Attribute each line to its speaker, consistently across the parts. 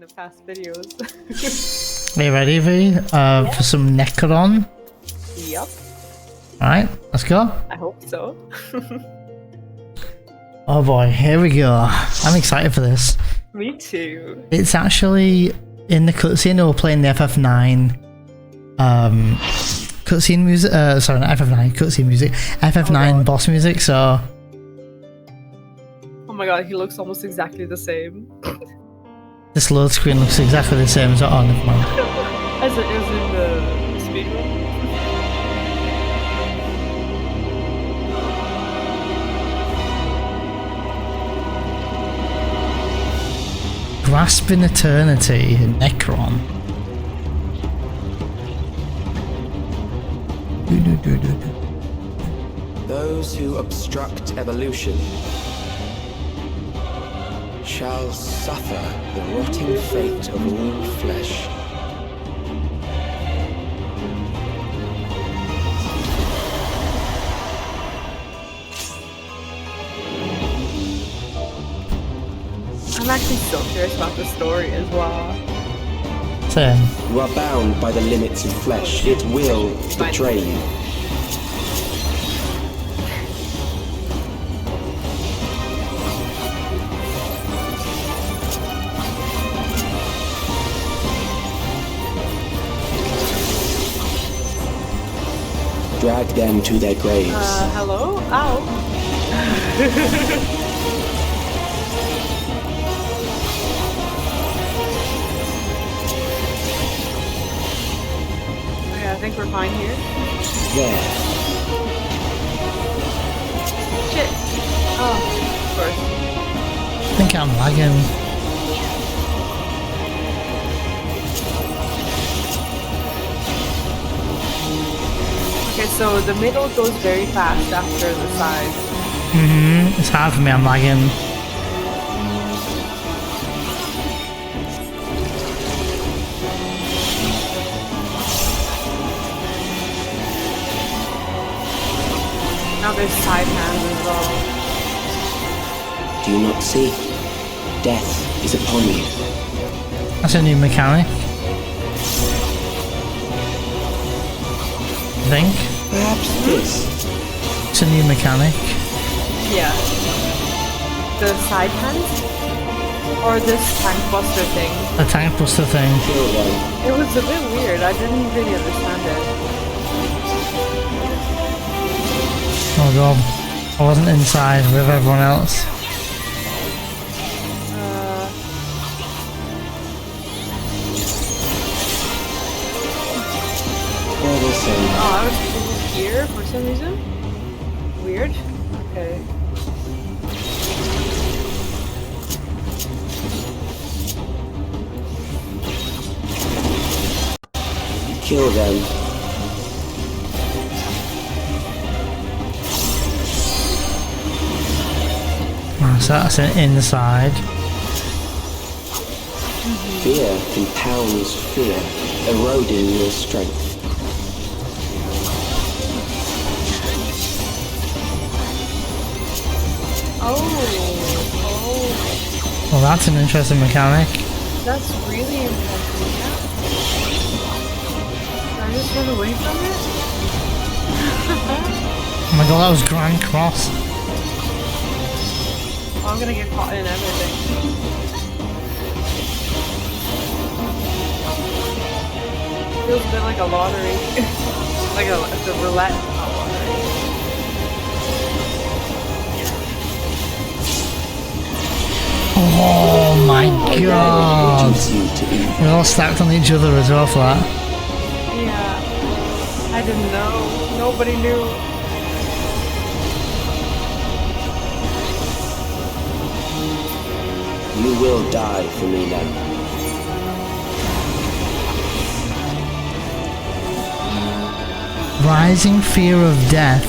Speaker 1: in the past videos.
Speaker 2: Are you ready, V? For some Necron?
Speaker 1: Yep.
Speaker 2: Alright, let's go.
Speaker 1: I hope so.
Speaker 2: Oh boy, here we go. I'm excited for this.
Speaker 1: Me too.
Speaker 2: It's actually in the cutscene we're playing the FF9 cutscene music. Sorry, not FF9 cutscene music. FF9 boss music. So.
Speaker 1: Oh my god, he looks almost exactly the same.
Speaker 2: This load screen looks exactly the same as on the phone.
Speaker 1: As it is in the speedrun.
Speaker 2: Grasping Eternity, Necron.
Speaker 3: Those who obstruct evolution shall suffer the rotting fate of all flesh.
Speaker 1: I'm actually so curious about the story as well.
Speaker 2: Same.
Speaker 3: You are bound by the limits of flesh. It will betray you. Drag them to their graves.
Speaker 1: Hello? Ow. I think we're fine here.
Speaker 3: There.
Speaker 1: Shit. Oh, of course.
Speaker 2: I think I'm lagging.
Speaker 1: Okay, so the middle goes very fast after the sides.
Speaker 2: It's hard for me, I'm lagging.
Speaker 1: Now there's side hands as well.
Speaker 3: Do you not see? Death is upon you.
Speaker 2: That's a new mechanic. I think.
Speaker 3: Perhaps this.
Speaker 2: It's a new mechanic.
Speaker 1: Yeah. The side hands? Or this tank buster thing?
Speaker 2: The tank buster thing.
Speaker 3: Kill them.
Speaker 1: It was a bit weird. I didn't really understand it.
Speaker 2: Oh god. I wasn't inside with everyone else.
Speaker 1: Oh, I was here for some reason? Weird. Okay.
Speaker 3: Kill them.
Speaker 2: So that's an inside.
Speaker 3: Fear compounds fear, eroding your strength.
Speaker 1: Oh.
Speaker 2: Well, that's an interesting mechanic.
Speaker 1: That's really interesting, yeah. Can I just run away from it?
Speaker 2: Oh my god, that was Grand Cross.
Speaker 1: Oh, I'm gonna get caught in everything. Feels a bit like a lottery. Like a roulette, not lottery.
Speaker 2: Oh my god. We're all stacked on each other as well for that.
Speaker 1: Yeah. I didn't know. Nobody knew.
Speaker 3: You will die for me now.
Speaker 2: Rising fear of death.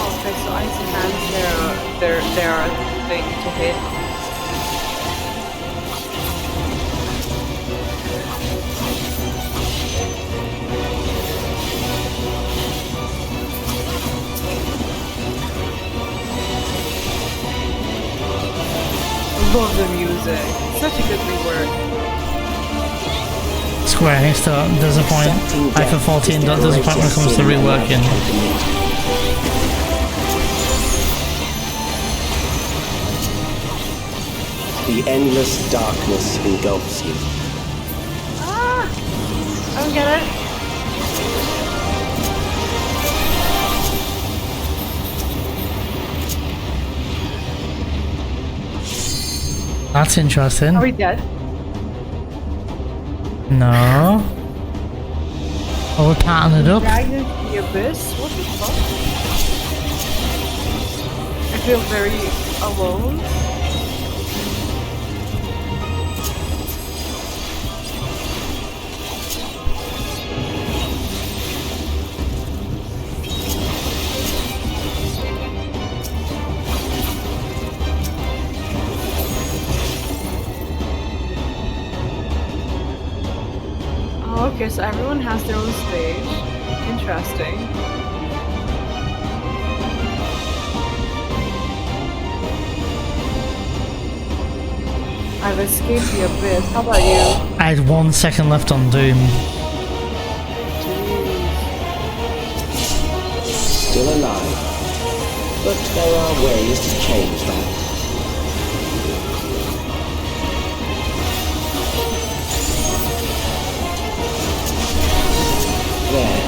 Speaker 1: Okay, so icy hands, they're a thing to hit. love the music. Such a good rework.
Speaker 2: Square Enix disappoint. FF14 disappoint when it comes to reworking.
Speaker 3: The endless darkness engulfs you.
Speaker 1: Ah! I don't get it.
Speaker 2: That's interesting.
Speaker 1: Are we dead?
Speaker 2: No. Oh, we're patting it up.
Speaker 1: Dragged into the abyss? What the fuck? I feel very alone. Okay, so everyone has their own stage. Interesting. I've escaped the abyss. How about you?
Speaker 2: I had 1 second left on Doom.
Speaker 1: Jeez.
Speaker 3: Still alive. But there are ways to change that. There.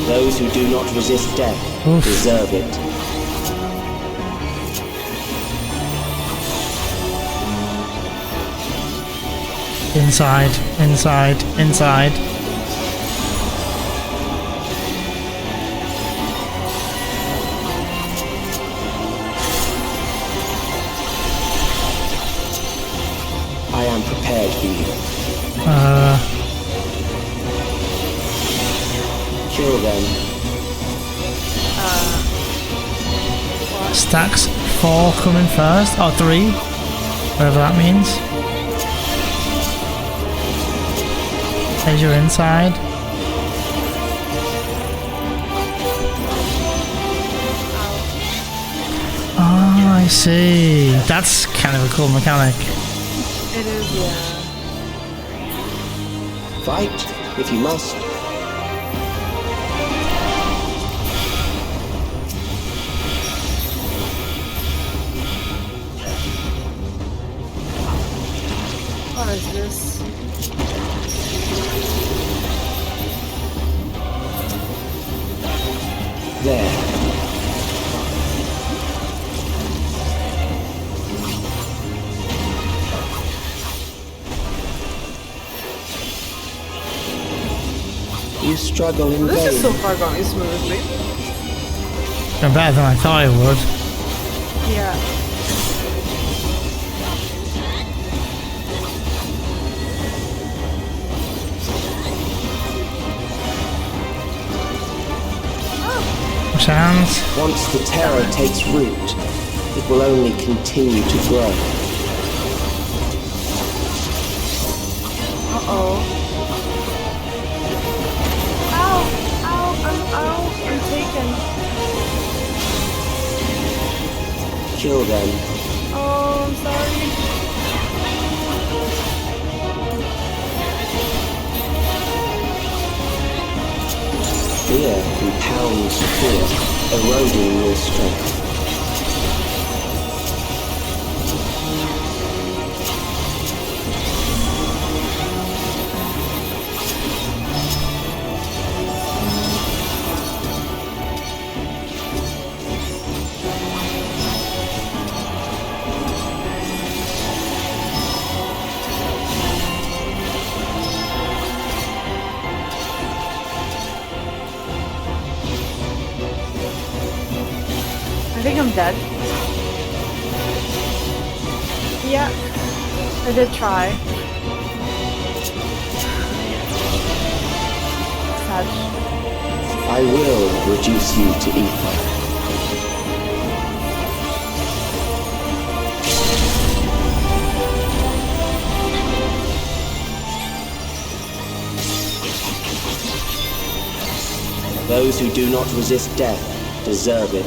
Speaker 3: Those who do not resist death deserve it.
Speaker 2: Inside, inside, inside.
Speaker 3: I am prepared for you. Kill them.
Speaker 2: Stacks 4 coming first, or 3, whatever that means. There's your inside. Oh, I see. That's kind of a cool mechanic.
Speaker 1: It is, yeah.
Speaker 3: Fight, if you must.
Speaker 1: What is this?
Speaker 3: There. You struggle in
Speaker 1: This
Speaker 3: vain.
Speaker 1: is so far going smoothly.
Speaker 2: They're better than I thought it would.
Speaker 1: Yeah.
Speaker 2: Chance.
Speaker 3: Once the terror takes root, it will only continue to grow.
Speaker 1: Uh-oh. Ow! Ow! I'm taken.
Speaker 3: Kill them.
Speaker 1: Oh, I'm sorry.
Speaker 3: Fear compounds fear, eroding your strength.
Speaker 1: I think I'm dead. Yeah. I did try. Sad.
Speaker 3: I will reduce you to ether. Those who do not resist death deserve it.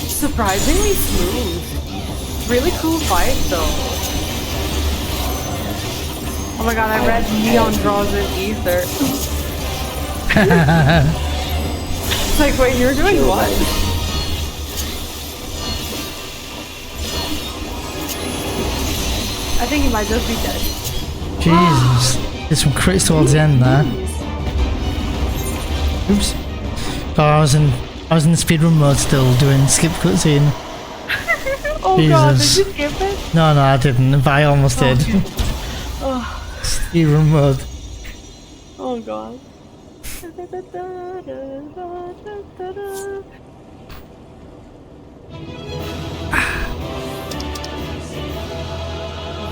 Speaker 1: Surprisingly smooth. Really cool fight though. Oh my god, I read Neon Draws in Ether. It's like, wait, you're doing what? I think he might just be dead.
Speaker 2: Jesus. There's some crits towards the end there. Oops. Oh, I was in the speedrun mode still doing skip cutscene.
Speaker 1: Oh
Speaker 2: Jesus.
Speaker 1: god, did you skip it?
Speaker 2: No, I didn't, but I almost did.
Speaker 1: Oh.
Speaker 2: Speedrun mode.
Speaker 1: Oh god.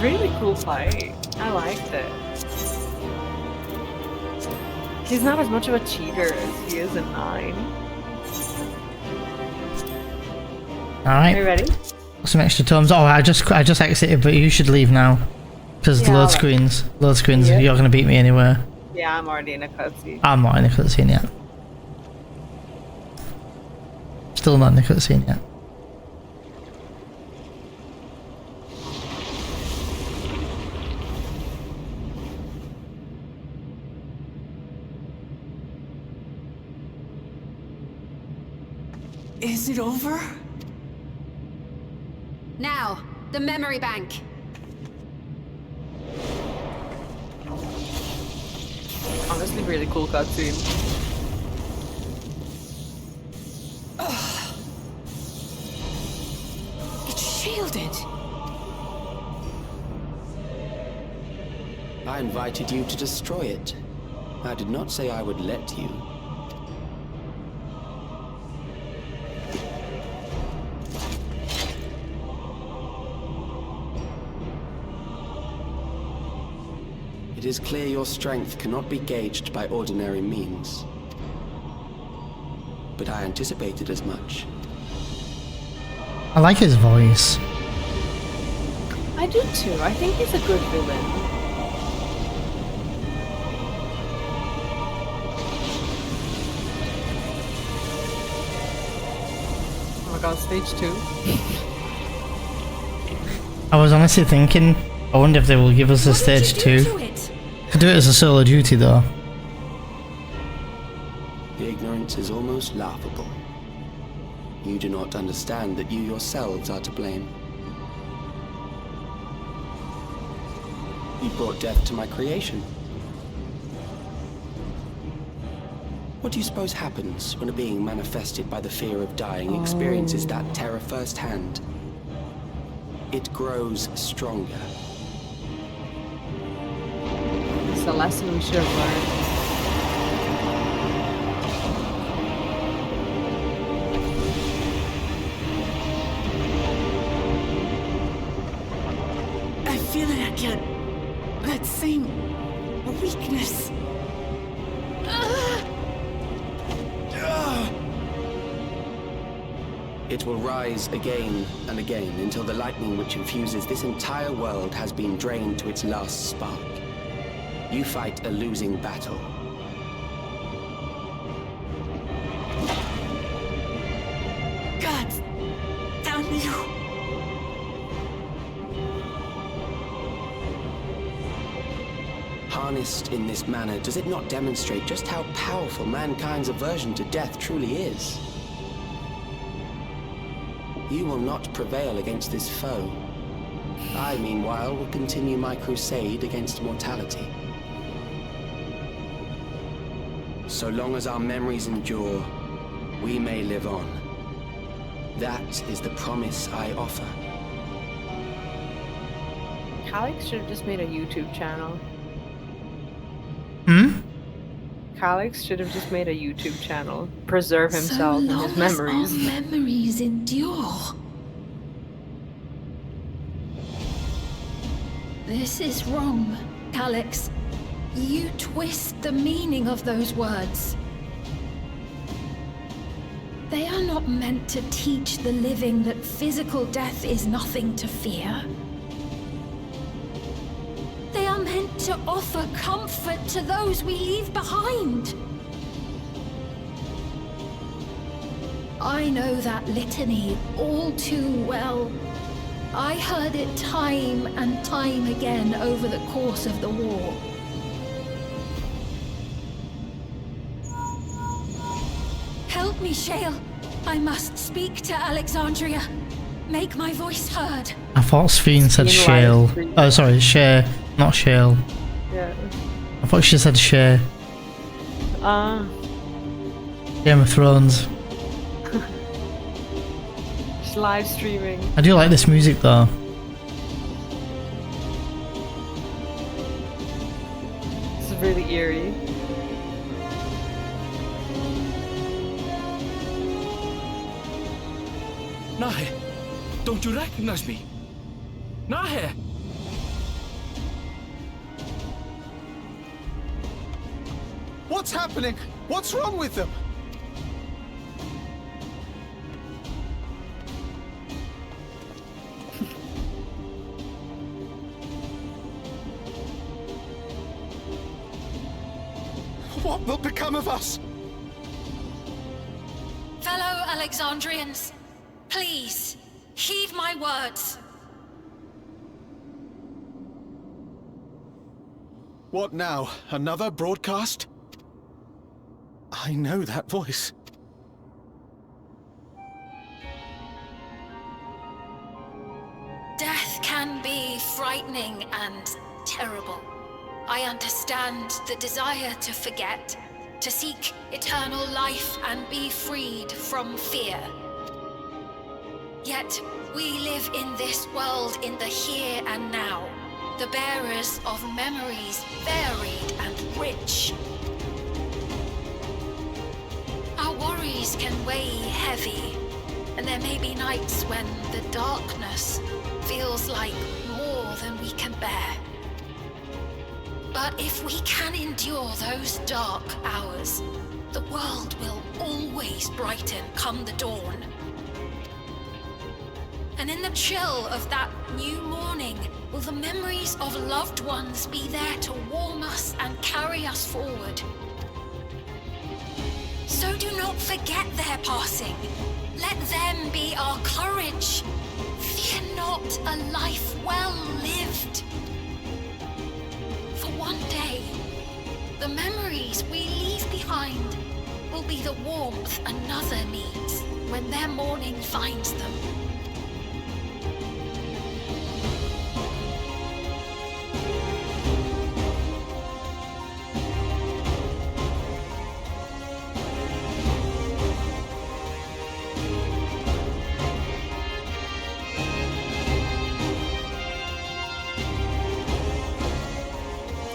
Speaker 1: Really cool fight. I liked it. He's not as much of a cheater as he is in 9.
Speaker 2: Alright.
Speaker 1: Are you ready?
Speaker 2: Some extra tomes. Oh, I just exited, but you should leave now. Because
Speaker 1: Yeah,
Speaker 2: load screens. Load screens,
Speaker 1: Yeah.
Speaker 2: you're gonna beat me anywhere.
Speaker 1: Yeah, I'm already in a cutscene.
Speaker 2: I'm not in the cutscene yet. Still not in the cutscene yet.
Speaker 4: Is it over?
Speaker 5: Now, the memory bank.
Speaker 1: Honestly, really cool cutscene.
Speaker 4: It's shielded.
Speaker 3: I invited you to destroy it. I did not say I would let you. It is clear your strength cannot be gauged by ordinary means. But I anticipated as much.
Speaker 2: I like his voice.
Speaker 1: I do too. I think he's a good villain. Oh my god, stage 2.
Speaker 2: I was honestly thinking, I wonder if they will give us a stage 2. Could do it as a solo duty though.
Speaker 3: The ignorance is almost laughable. You do not understand that you yourselves are to blame. You brought death to my creation. What do you suppose happens when a being manifested by the fear of dying experiences that terror firsthand? It grows stronger.
Speaker 1: It's a lesson we should have learned.
Speaker 4: I feel it again. That same weakness.
Speaker 3: It will rise again and again until the lightning which infuses this entire world has been drained to its last spark. You fight a losing battle.
Speaker 4: God damn you.
Speaker 3: Harnessed in this manner, does it not demonstrate just how powerful mankind's aversion to death truly is? You will not prevail against this foe. I, meanwhile, will continue my crusade against mortality. So long as our memories endure, we may live on. That is the promise I offer.
Speaker 1: Calix should have just made a YouTube channel.
Speaker 2: Hmm?
Speaker 1: Calix should have just made a YouTube channel. Preserve himself and his
Speaker 4: As
Speaker 1: memories.
Speaker 4: our memories endure.
Speaker 5: This is wrong, Calix. You twist the meaning of those words. They are not meant to teach the living that physical death is nothing to fear. They are meant to offer comfort to those we leave behind. I know that litany all too well. I heard it time and time again over the course of the war. Help me, Shale. I must speak to Alexandria. Make my voice heard.
Speaker 2: I thought Sphene said Shale. Oh, sorry, Share, not Shale.
Speaker 1: Yeah.
Speaker 2: I thought she said Share. Game of Thrones.
Speaker 1: She's live streaming.
Speaker 2: I do like this music though.
Speaker 1: This is really eerie.
Speaker 6: Nahe, don't you recognize me? Nahe!
Speaker 7: What's happening? What's wrong with them? What will become of us?
Speaker 5: Fellow Alexandrians, please, heed my words.
Speaker 7: What now? Another broadcast? I know that voice.
Speaker 5: Death can be frightening and terrible. I understand the desire to forget, to seek eternal life and be freed from fear. Yet, we live in this world in the here and now, the bearers of memories varied and rich. Our worries can weigh heavy, and there may be nights when the darkness feels like more than we can bear. But if we can endure those dark hours, the world will always brighten come the dawn. And in the chill of that new morning, will the memories of loved ones be there to warm us and carry us forward? So do not forget their passing. Let them be our courage. Fear not a life well lived. For one day, the memories we leave behind will be the warmth another needs when their morning finds them.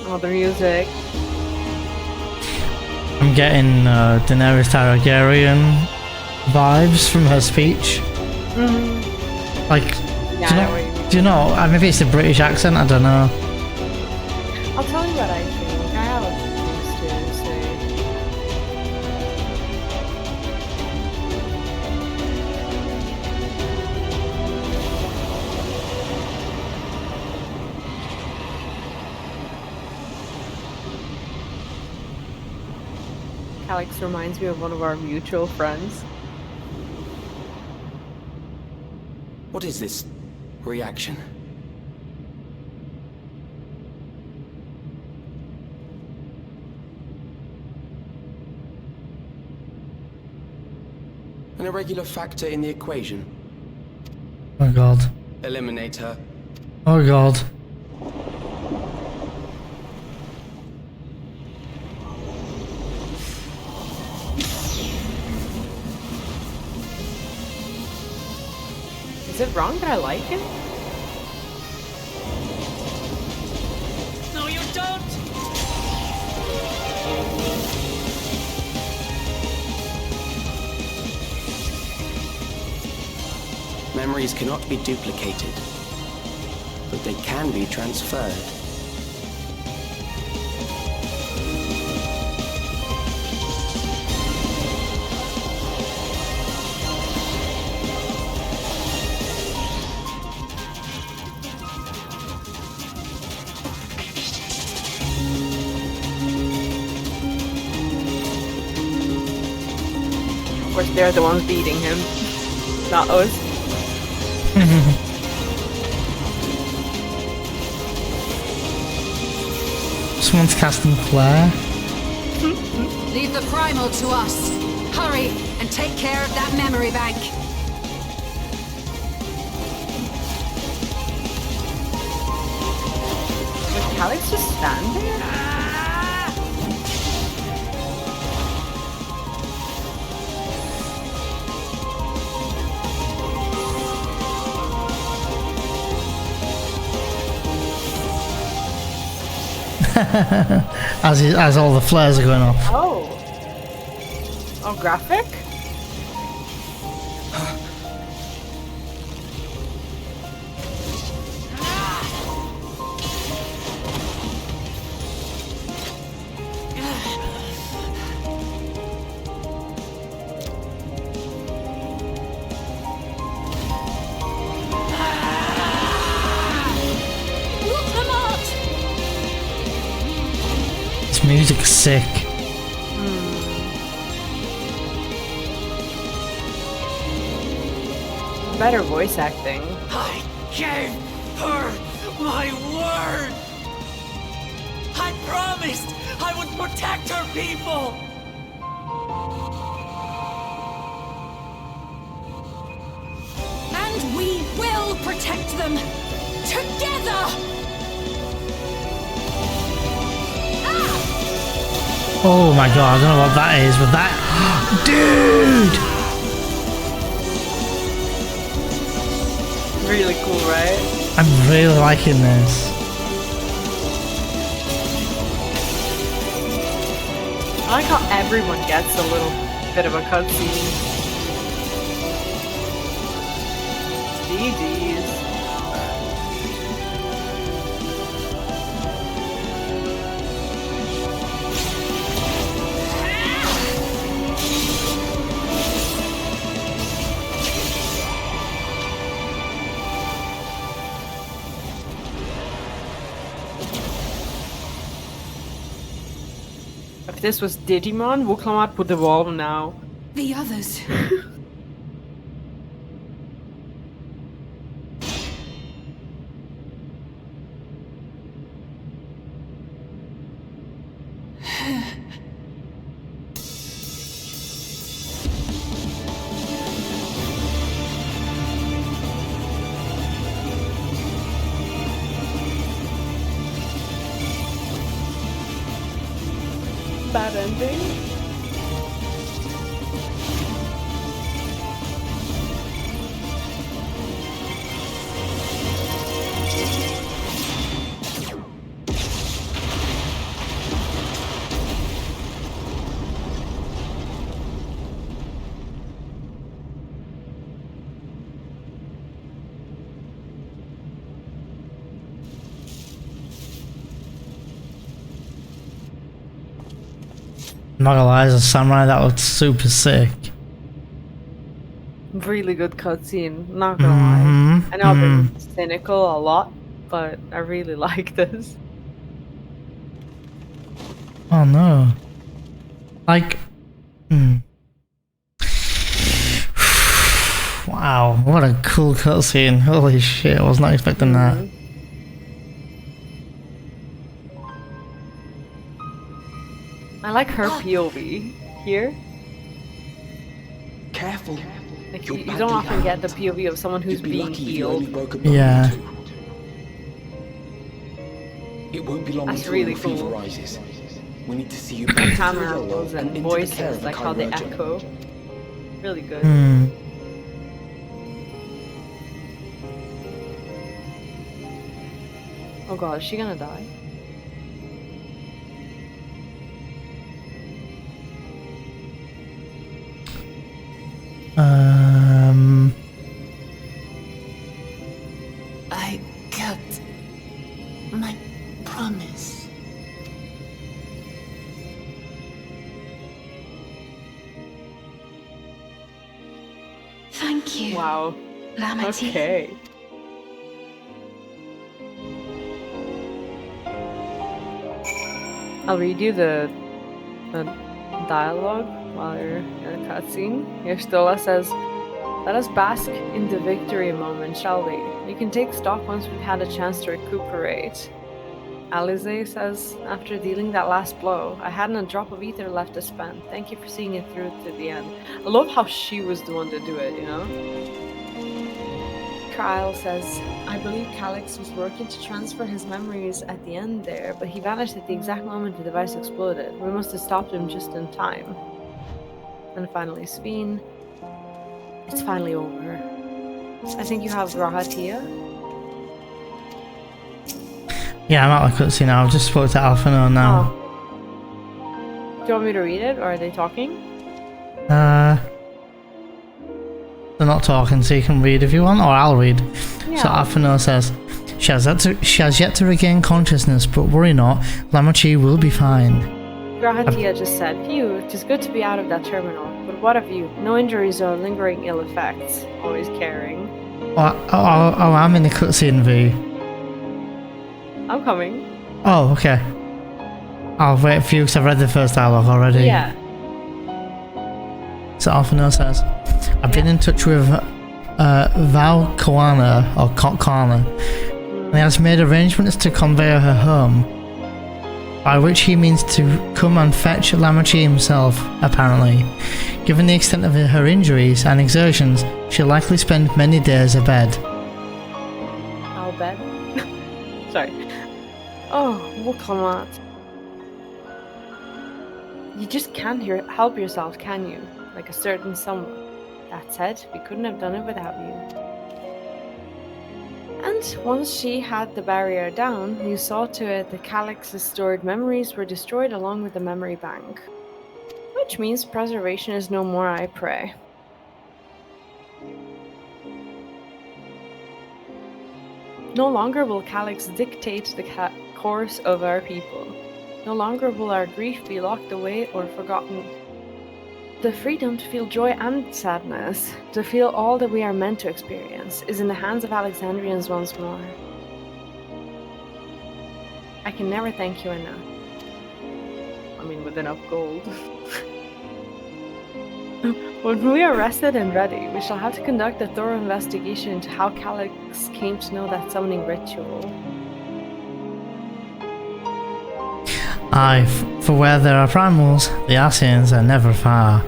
Speaker 1: Oh, the music.
Speaker 2: I'm getting Daenerys Targaryen vibes from her speech. Like,
Speaker 1: Yeah, I know what you mean.
Speaker 2: do you know? Maybe it's a British accent. I don't know.
Speaker 1: I'll tell you what I think. I have a few things to say. Alex reminds me of one of our mutual friends.
Speaker 3: What is this reaction? An irregular factor in the equation.
Speaker 2: Oh god.
Speaker 3: Eliminate her.
Speaker 2: Oh god.
Speaker 1: Is it wrong that I like him?
Speaker 6: No, you don't!
Speaker 3: Memories cannot be duplicated, but they can be transferred.
Speaker 1: course, they're the ones beating him, not us.
Speaker 2: Someone's casting Flare.
Speaker 8: Leave the primal to us. Hurry and take care of that memory bank.
Speaker 1: Would Calyx just stand there?
Speaker 2: as all the flares are going off.
Speaker 1: Oh. Oh, graphic?
Speaker 2: This music's sick.
Speaker 1: Better voice acting.
Speaker 4: I gave her my word! I promised I would protect her people!
Speaker 8: And we will protect them together!
Speaker 2: Oh my god, I don't know what that is, but that... Dude!
Speaker 1: Really cool, right?
Speaker 2: I'm really liking this.
Speaker 1: I like how everyone gets a little bit of a cutscene. GG's. If this was Digimon, Wuklamat would evolve now.
Speaker 8: The others.
Speaker 1: Bad ending.
Speaker 2: I'm not gonna lie, as a samurai, that looked super sick.
Speaker 1: Really good cutscene, not gonna lie. I know I've been cynical a lot, but I really like this.
Speaker 2: Oh no. Like... Wow, what a cool cutscene. Holy shit, I was not expecting that.
Speaker 1: I like her POV here.
Speaker 3: Careful.
Speaker 1: Like, you don't often get the POV of someone who's being healed.
Speaker 2: Yeah.
Speaker 3: It won't be long
Speaker 1: That's
Speaker 3: until
Speaker 1: really
Speaker 3: the fever
Speaker 1: cool.
Speaker 3: rises. We need to see you
Speaker 1: Camera angles and voices, like how they echo. Really good. Oh god, is she gonna die?
Speaker 4: I kept my promise.
Speaker 5: Thank you.
Speaker 1: Wow.
Speaker 5: Lamity.
Speaker 1: Okay. I'll read you the dialogue while you're in a cutscene. Stola says, "Let us bask in the victory moment, shall we? We can take stock once we've had a chance to recuperate." Alize says, "After dealing that last blow, I hadn't a drop of ether left to spend. Thank you for seeing it through to the end." I love how she was the one to do it, you know? Trial says, "I believe Calyx was working to transfer his memories at the end there, but he vanished at the exact moment the device exploded. We must have stopped him just in time." And finally, Sveen, "It's finally over. I think you have Rahatia."
Speaker 2: Yeah, I'm out of the cutscene now. I've just spoke to Alphino now.
Speaker 1: Oh. Do you want me to read it, or are they talking?
Speaker 2: They're not talking, so you can read if you want, or I'll read.
Speaker 1: Yeah.
Speaker 2: So Alphino says, she has yet to regain consciousness, but worry not, Lamachi will be fine.
Speaker 1: Rahatia just said, "Phew, it is good to be out of that terminal. But what of you? No injuries or lingering ill effects. Always caring."
Speaker 2: Oh, I'm in the cutscene, V.
Speaker 1: I'm coming.
Speaker 2: Oh, okay. I'll wait for you because I've read the first dialogue already.
Speaker 1: Yeah.
Speaker 2: So Alphino says, "I've been in touch with Val Koana, or Kana, and he has made arrangements to convey her home, by which he means to come and fetch Lamachi himself, apparently. Given the extent of her injuries and exertions, she'll likely spend many days abed."
Speaker 1: I'll bet. Sorry. Oh, Wukamat. You just can't help yourself, can you? Like a certain someone. That said, we couldn't have done it without you. And once she had the barrier down, you saw to it that Calyx's stored memories were destroyed along with the memory bank. Which means preservation is no more, I pray. No longer will Calyx dictate the course of our people. No longer will our grief be locked away or forgotten. The freedom to feel joy and sadness, to feel all that we are meant to experience, is in the hands of Alexandrians once more. I can never thank you enough. I mean, with enough gold. When we are rested and ready, we shall have to conduct a thorough investigation into how Calyx came to know that summoning ritual.
Speaker 2: Aye, for where there are primals, the Ascians are never far.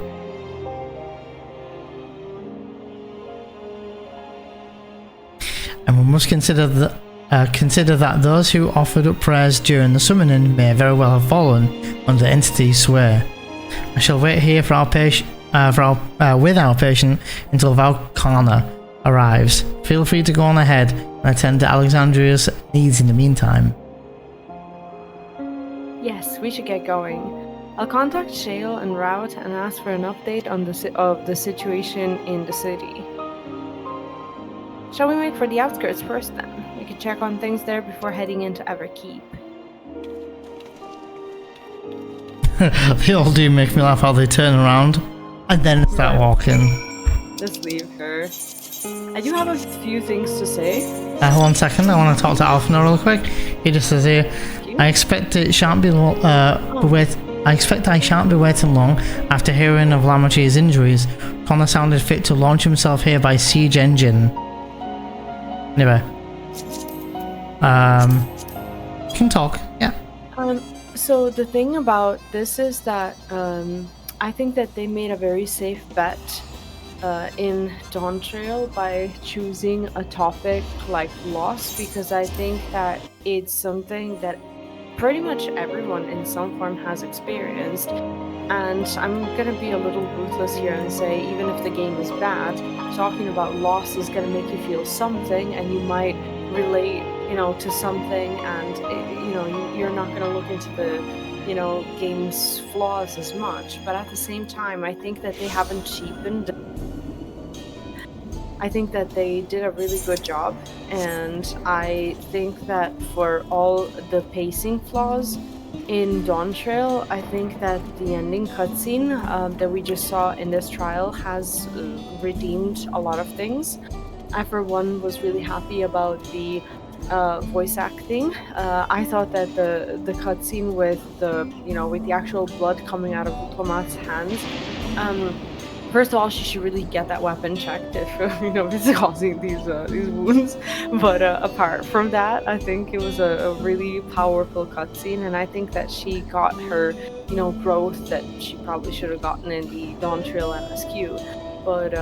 Speaker 2: And we must consider that those who offered up prayers during the summoning may very well have fallen under entity's sway. I shall wait here for our patient, with our patient until Valkana arrives. Feel free to go on ahead and attend to Alexandria's needs in the meantime.
Speaker 1: Yes, we should get going. I'll contact Shale and Rout and ask for an update on the situation in the city. Shall we make for the outskirts first then? We could check on things there before heading into Everkeep.
Speaker 2: They all do make me laugh how they turn around and then start walking.
Speaker 1: Just leave her. I do have a few things to say.
Speaker 2: 1 second, I want to talk to Alphino real quick. He just says here, I expect I shan't be waiting long after hearing of Lamachi's injuries. Connor sounded fit to launch himself here by siege engine. Anyway. Can talk, yeah.
Speaker 1: So the thing about this is that I think that they made a very safe bet in Dawntrail by choosing a topic like loss, because I think that it's something that pretty much everyone in some form has experienced. And I'm gonna be a little ruthless here and say, even if the game is bad, talking about loss is gonna make you feel something, and you might relate, to something, and you're not gonna look into the, game's flaws as much. But at the same time, I think that they haven't cheapened. I think that they did a really good job, and I think that for all the pacing flaws in Dawntrail, I think that the ending cutscene that we just saw in this trial has redeemed a lot of things. I, for one, was really happy about the voice acting. I thought that the cutscene with with the actual blood coming out of Diplomat's hands. First of all, she should really get that weapon checked if if it's causing these wounds. But apart from that, I think it was a really powerful cutscene, and I think that she got her growth that she probably should have gotten in the Dawntrail MSQ. But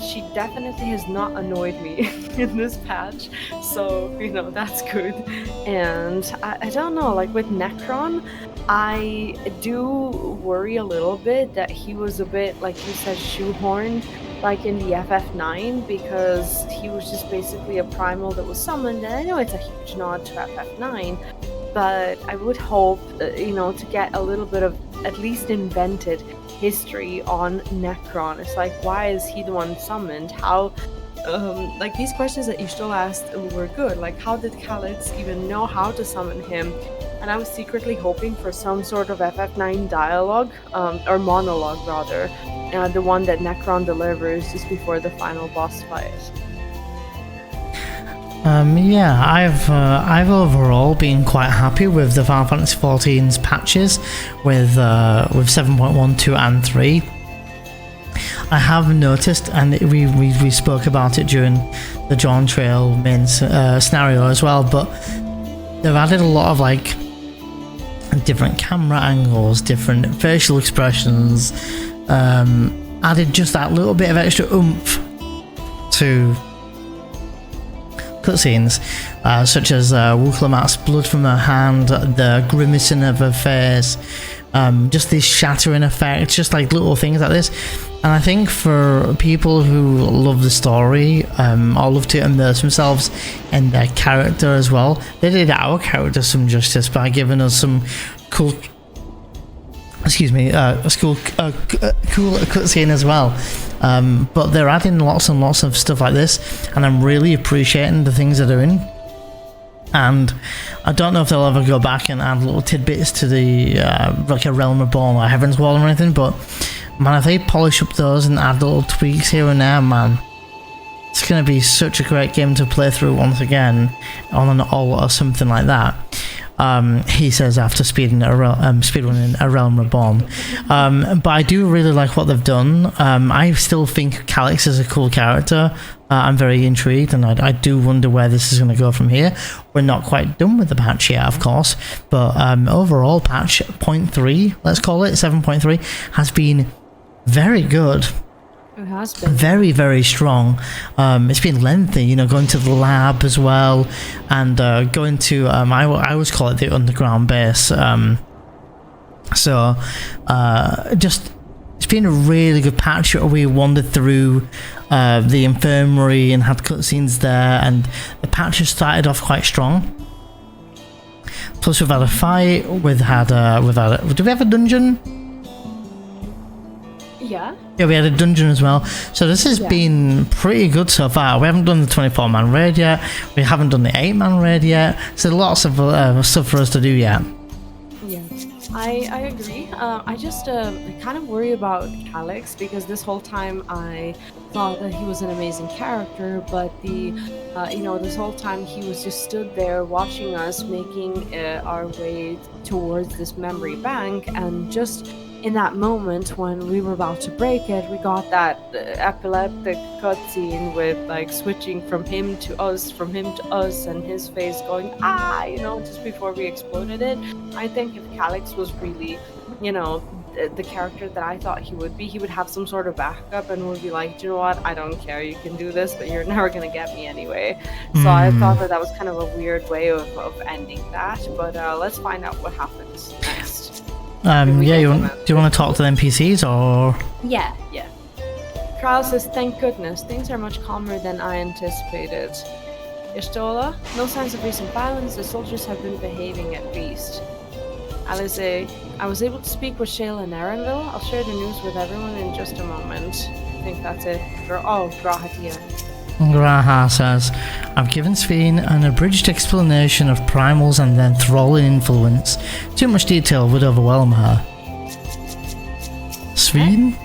Speaker 1: she definitely has not annoyed me in this patch, so that's good. And I don't know, like with Necron, I do worry a little bit that he was a bit, like you said, shoehorned like in the FF9, because he was just basically a primal that was summoned, and I know it's a huge nod to FF9, but I would hope to get a little bit of at least invented history on Necron. It's like, why is he the one summoned? How like these questions that you still asked were good. Like, how did Calix even know how to summon him? And I was secretly hoping for some sort of FF9 dialogue, or monologue rather, the one that Necron delivers just before the final boss fight.
Speaker 2: Yeah, I've overall been quite happy with the Final Fantasy XIV's patches with 7.1, 2, and 3. I have noticed, and we spoke about it during the Dawntrail main scenario as well, but they've added a lot of like different camera angles, different facial expressions, added just that little bit of extra oomph to cutscenes, such as Wukelamat's blood from her hand, the grimacing of her face, just this shattering effect, just like little things like this. And I think for people who love the story, or love to immerse themselves in their character as well, they did our character some justice by giving us some cool cool cutscene as well. But they're adding lots and lots of stuff like this, and I'm really appreciating the things they're doing. And I don't know if they'll ever go back and add little tidbits to the like a Realm Reborn or Heaven's Wall or anything, but man, if they polish up those and add little tweaks here and there, man, it's going to be such a great game to play through once again on an all or something like that. He says after speedrunning a Realm Reborn. But I do really like what they've done. I still think Calix is a cool character. I'm very intrigued, and I do wonder where this is going to go from here. We're not quite done with the patch yet, of course, but overall patch 0.3, let's call it 7.3, has been very good.
Speaker 1: It has been
Speaker 2: very, very strong. It's been lengthy, going to the lab as well, and going to I always call it the underground base. So just it's been a really good patch. We wandered through the infirmary and had cutscenes there, and the patch has started off quite strong. Plus, we've had a fight. Did we have a dungeon?
Speaker 1: Yeah,
Speaker 2: we had a dungeon as well. So this has been pretty good so far. We haven't done the 24-man raid yet. We haven't done the 8-man raid yet. So lots of stuff for us to do yet.
Speaker 1: Yeah, I agree. I just kind of worry about Calix, because this whole time I thought that he was an amazing character, but this whole time he was just stood there watching us making our way towards this memory bank, and just in that moment when we were about to break it, we got that epileptic cutscene with like switching from him to us, and his face going just before we exploded it. I think if Calix was really, the character that I thought he would be, he would have some sort of backup and would be like, you know what, I don't care, you can do this, but you're never gonna get me anyway. So I thought that was kind of a weird way of ending that, but let's find out what happens next.
Speaker 2: Do you want to talk to the NPCs or?
Speaker 1: Yeah. Trial says, thank goodness, things are much calmer than I anticipated. Ishtola, no signs of recent violence, the soldiers have been behaving at least. Alize, I was able to speak with Shayla and Erenville. I'll share the news with everyone in just a moment. I think that's it. Grahatia.
Speaker 2: Graha says, I've given Sveen an abridged explanation of primals and their enthralling influence. Too much detail would overwhelm her. Sveen?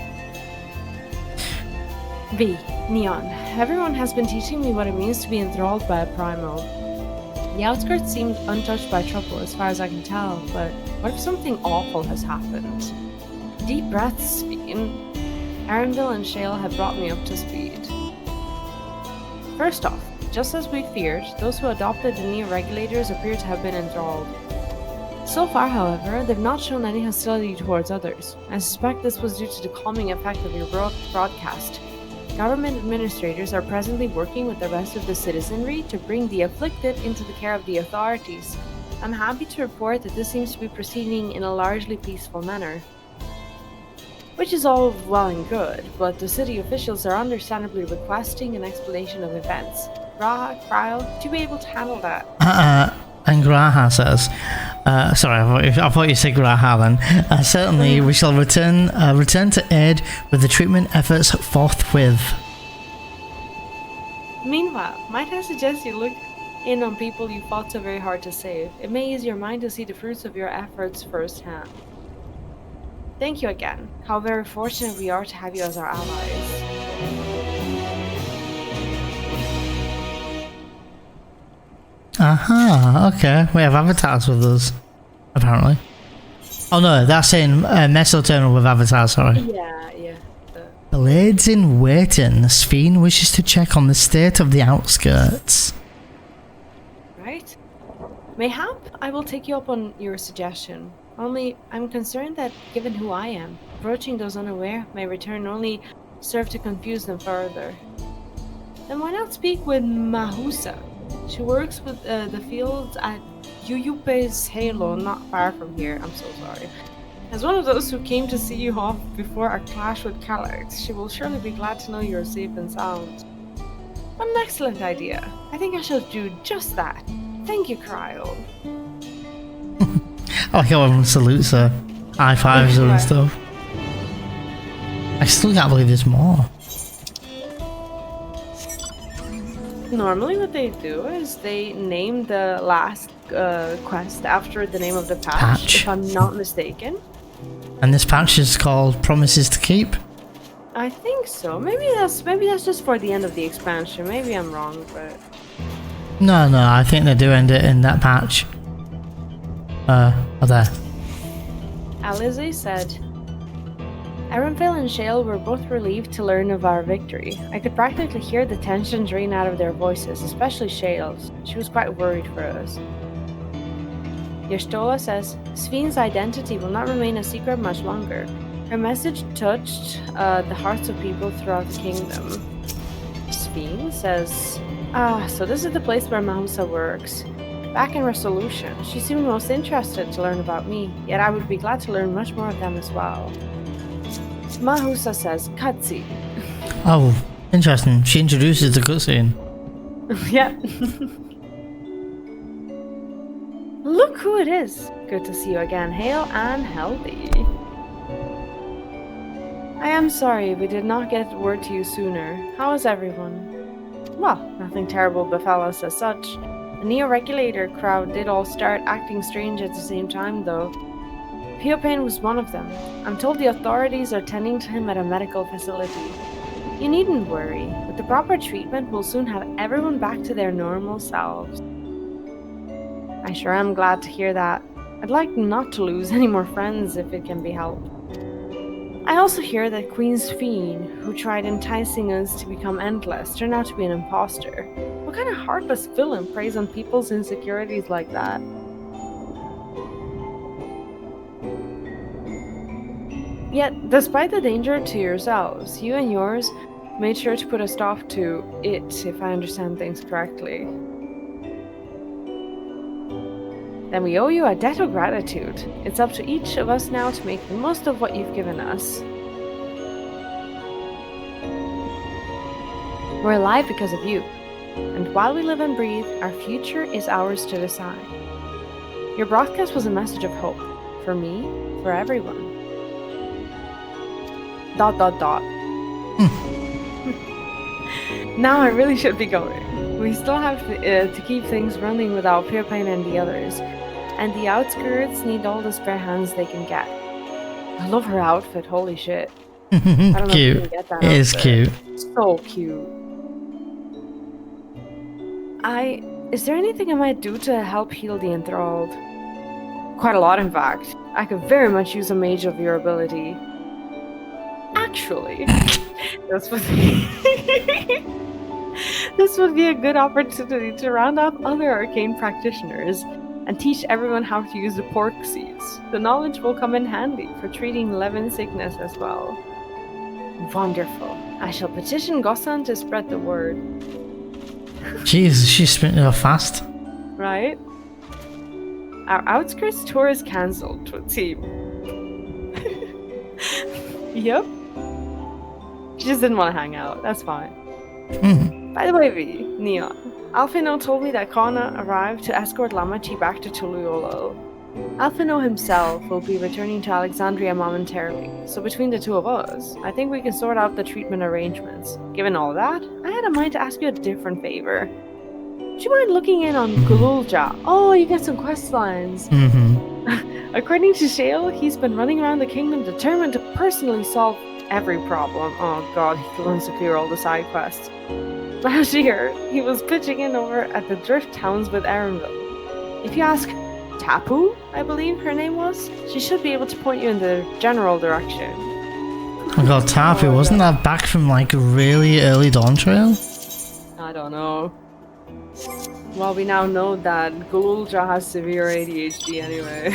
Speaker 1: V. Neon. Everyone has been teaching me what it means to be enthralled by a primal. The outskirts seemed untouched by trouble as far as I can tell, but what if something awful has happened? Deep breaths, Bean. Arenville and Shale had brought me up to speed. First off, just as we feared, those who adopted the neo-regulators appear to have been enthralled. So far, however, they've not shown any hostility towards others. I suspect this was due to the calming effect of your broadcast. Government administrators are presently working with the rest of the citizenry to bring the afflicted into the care of the authorities. I'm happy to report that this seems to be proceeding in a largely peaceful manner. Which is all well and good, but the city officials are understandably requesting an explanation of events. Graha, Cryo, would you be able to handle that?
Speaker 2: And Graha says, sorry, I thought you said Graha then. Certainly, we shall return to aid with the treatment efforts forthwith.
Speaker 1: Meanwhile, might I suggest you look in on people you fought so very hard to save? It may ease your mind to see the fruits of your efforts firsthand. Thank you again. How very fortunate we are to have you as our allies.
Speaker 2: Aha, okay. We have avatars with us, apparently. Oh no, that's in Mesoternal with avatars, sorry.
Speaker 1: Yeah.
Speaker 2: The lady's in waiting. The Sphene wishes to check on the state of the outskirts.
Speaker 1: Right? Mayhap, I will take you up on your suggestion. Only, I'm concerned that, given who I am, approaching those unaware may return only serve to confuse them further. Then why not speak with Mahusa? She works with the fields at Yuyupe's Halo, not far from here. I'm so sorry. As one of those who came to see you off before our clash with Calyx, she will surely be glad to know you're safe and sound. What an excellent idea. I think I shall do just that. Thank you, Cryo.
Speaker 2: I like how everyone salutes her. High fives her and stuff. I still can't believe there's more.
Speaker 1: Normally what they do is they name the last quest after the name of the patch, if I'm not mistaken.
Speaker 2: And this patch is called Promises to Keep?
Speaker 1: I think so. Maybe that's just for the end of the expansion. Maybe I'm wrong, but...
Speaker 2: No, I think they do end it in that patch. There.
Speaker 1: Alizé said, Arenville and Shale were both relieved to learn of our victory. I could practically hear the tension drain out of their voices, especially Shale's. She was quite worried for us. Yerstola says, Sphene's identity will not remain a secret much longer. Her message touched the hearts of people throughout the kingdom. Sphene says, so this is the place where Mahusa works. Back in Resolution, she seemed most interested to learn about me, yet I would be glad to learn much more of them as well. Mahusa says, cutscene.
Speaker 2: Oh, interesting. She introduces the cutscene.
Speaker 1: Yep. Look who it is. Good to see you again, hale and healthy. I am sorry we did not get word to you sooner. How is everyone? Well, nothing terrible befell us as such. The Neo-Regulator crowd did all start acting strange at the same time, though. Piopane was one of them. I'm told the authorities are tending to him at a medical facility. You needn't worry. With the proper treatment, we'll soon have everyone back to their normal selves. I sure am glad to hear that. I'd like not to lose any more friends if it can be helped. I also hear that Queen Sphene, who tried enticing us to become endless, turned out to be an imposter. What kind of heartless villain preys on people's insecurities like that? Yet, despite the danger to yourselves, you and yours made sure to put a stop to it, if I understand things correctly. Then we owe you a debt of gratitude. It's up to each of us now to make the most of what you've given us. We're alive because of you, and while we live and breathe, our future is ours to decide. Your broadcast was a message of hope, for me, for everyone. ... Now I really should be going. We still have to keep things running without Piopane and the others, and the outskirts need all the spare hands they can get. I love her outfit, holy shit. I don't know
Speaker 2: cute.
Speaker 1: If you can get that
Speaker 2: it is cute.
Speaker 1: So cute. is there anything I might do to help heal the enthralled? Quite a lot, in fact. I could very much use a mage of your ability. Actually, this would be a good opportunity to round up other arcane practitioners and teach everyone how to use the pork seeds. The knowledge will come in handy for treating Levin sickness as well. Wonderful. I shall petition Gossan to spread the word.
Speaker 2: Jeez, she's sprinting off fast.
Speaker 1: Right? Our outskirts tour is cancelled to a team. Yep. She just didn't want to hang out. That's fine. By the way, V, Neon, Alphino told me that Kana arrived to escort Lamachi back to Tuluolo. Alphino himself will be returning to Alexandria momentarily, so between the two of us, I think we can sort out the treatment arrangements. Given all that, I had a mind to ask you a different favor. Would you mind looking in on Gululja? Oh, you get some quest lines. According to Shale, he's been running around the kingdom determined to personally solve every problem. Oh god, he wants to clear all the side quests. Last year, he was pitching in over at the Drift Towns with Arenville. If you ask Tapu, I believe her name was, she should be able to point you in the general direction.
Speaker 2: Oh my god, Tapu, wasn't that back from like really early Dawntrail?
Speaker 1: I don't know. Well, we now know that Gululja has severe ADHD anyway.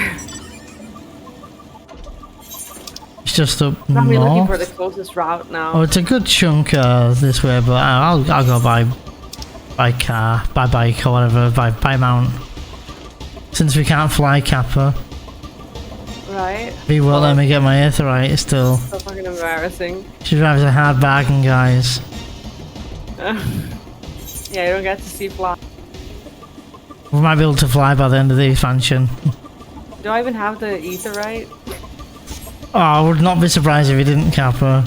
Speaker 2: It's just up
Speaker 1: I'm
Speaker 2: north.
Speaker 1: looking for the closest route now.
Speaker 2: Oh, it's a good chunk this way, but I'll go by car, by bike or whatever, by mount. Since we can't fly Kappa.
Speaker 1: Right?
Speaker 2: He won't let me get my aetheryte still.
Speaker 1: So fucking embarrassing.
Speaker 2: She drives a hard bargain, guys.
Speaker 1: Yeah, you don't get to see fly.
Speaker 2: We might be able to fly by the end of the expansion.
Speaker 1: Do I even have the aetheryte?
Speaker 2: Oh, I would not be surprised if he didn't, Kappa.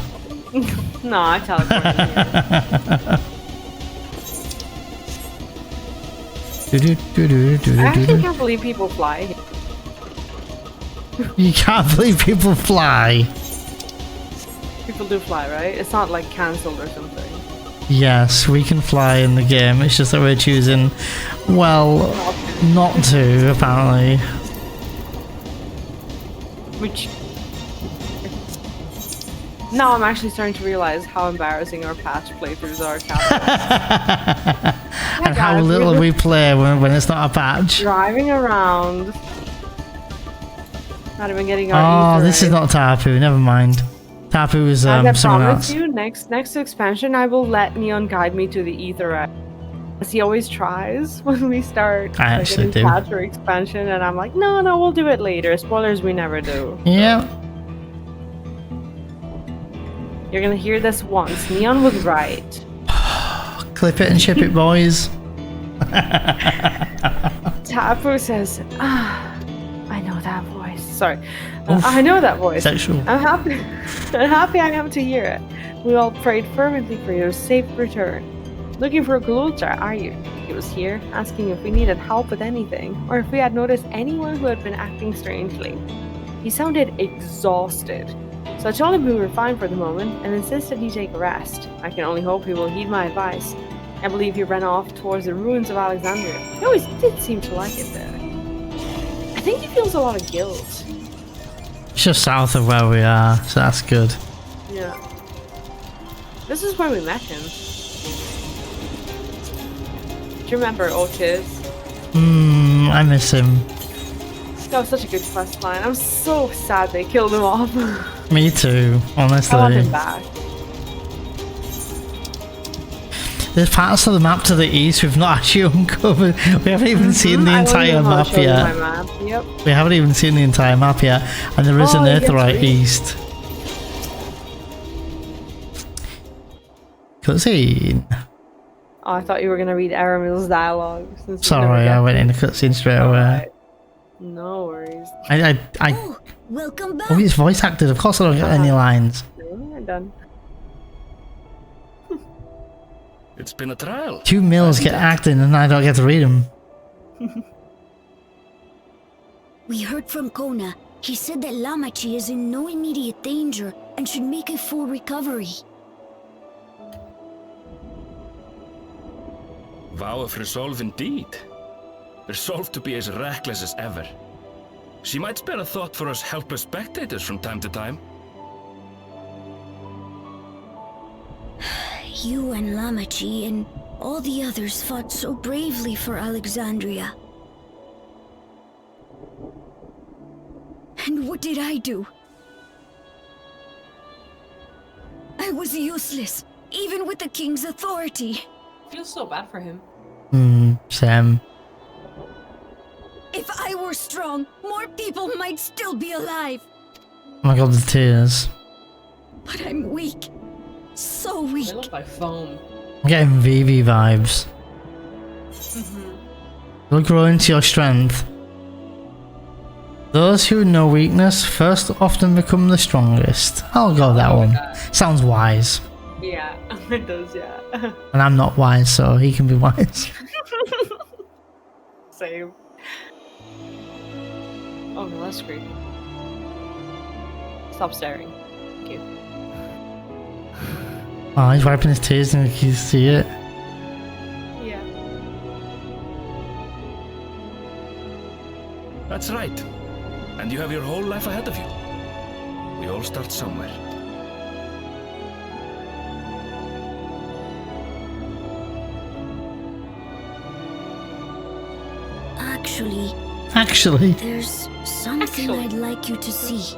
Speaker 1: No, I teleported here. I actually can't believe people fly here.
Speaker 2: You can't believe people fly.
Speaker 1: People do fly, right? It's not like cancelled or something.
Speaker 2: Yes, we can fly in the game. It's just that we're choosing, well, not to, apparently.
Speaker 1: Which... Now I'm actually starting to realize how embarrassing our patch playthroughs are.
Speaker 2: And how little we play when it's not a patch.
Speaker 1: Driving around. Not even getting our
Speaker 2: Oh, this is not Tapu, never mind. Tapu is someone else.
Speaker 1: I promise you, next expansion I will let Neon guide me to the Aetherite. As he always tries when we start
Speaker 2: I actually do.
Speaker 1: patch or expansion, and I'm like, no, we'll do it later. Spoilers, we never do.
Speaker 2: Yeah.
Speaker 1: You're gonna hear this once. Neon was right.
Speaker 2: Clip it and ship it, boys.
Speaker 1: Tapu says, I know that voice. Sorry. I know that voice.
Speaker 2: Sexual.
Speaker 1: I'm happy. I'm happy I am to hear it. We all prayed fervently for your safe return. Looking for Gululja, are you? He was here, asking if we needed help with anything, or if we had noticed anyone who had been acting strangely. He sounded exhausted. So I told him we were fine for the moment and insisted he take a rest. I can only hope he will heed my advice. I believe he ran off towards the ruins of Alexandria. He always did seem to like it there. I think he feels a lot of guilt.
Speaker 2: It's just south of where we are, so that's good.
Speaker 1: Yeah. This is where we met him. Do you remember Otis?
Speaker 2: I miss him.
Speaker 1: That was such a good quest line. I'm so sad they killed him off.
Speaker 2: Me too, honestly.
Speaker 1: I want him back.
Speaker 2: There's parts of the map to the east we've not actually uncovered. We haven't even seen the entire map yet.
Speaker 1: Yep.
Speaker 2: We haven't even seen the entire map yet, and there is an aetheryte east. Cutscene.
Speaker 1: Oh, I thought you were gonna read Aramil's dialogue.
Speaker 2: Sorry, I went in the cutscene straight away.
Speaker 1: Right. No worries.
Speaker 9: Oh, welcome back.
Speaker 2: Oh, he's voice acted. Of course I don't get any lines.
Speaker 1: No, I'm done.
Speaker 6: It's been a trial.
Speaker 2: 2 mils get acting and I don't get to read them.
Speaker 9: We heard from Kona. He said that Lamachi is in no immediate danger and should make a full recovery.
Speaker 6: Vow of resolve indeed. Resolved to be as reckless as ever. She might spare a thought for us helpless spectators from time to time.
Speaker 9: You and Lamachi and all the others fought so bravely for Alexandria. And what did I do? I was useless, even with the king's authority.
Speaker 1: I feel so bad for him.
Speaker 2: Sam.
Speaker 9: If I were strong, more people might still be alive.
Speaker 2: Oh my god, the tears.
Speaker 9: But I'm weak. So weak.
Speaker 1: They look like foam.
Speaker 2: I'm getting VV vibes. You'll grow into your strength. Those who know weakness first often become the strongest. I'll go that one. Sounds wise.
Speaker 1: Yeah, it does, yeah.
Speaker 2: And I'm not wise, so he can be wise.
Speaker 1: Same. Oh no, that's creepy. Stop staring. Thank you.
Speaker 2: Oh, he's wiping his tears and you can see it.
Speaker 1: Yeah.
Speaker 6: That's right. And you have your whole life ahead of you. We all start somewhere.
Speaker 2: Actually,
Speaker 9: there's something I'd like you to see.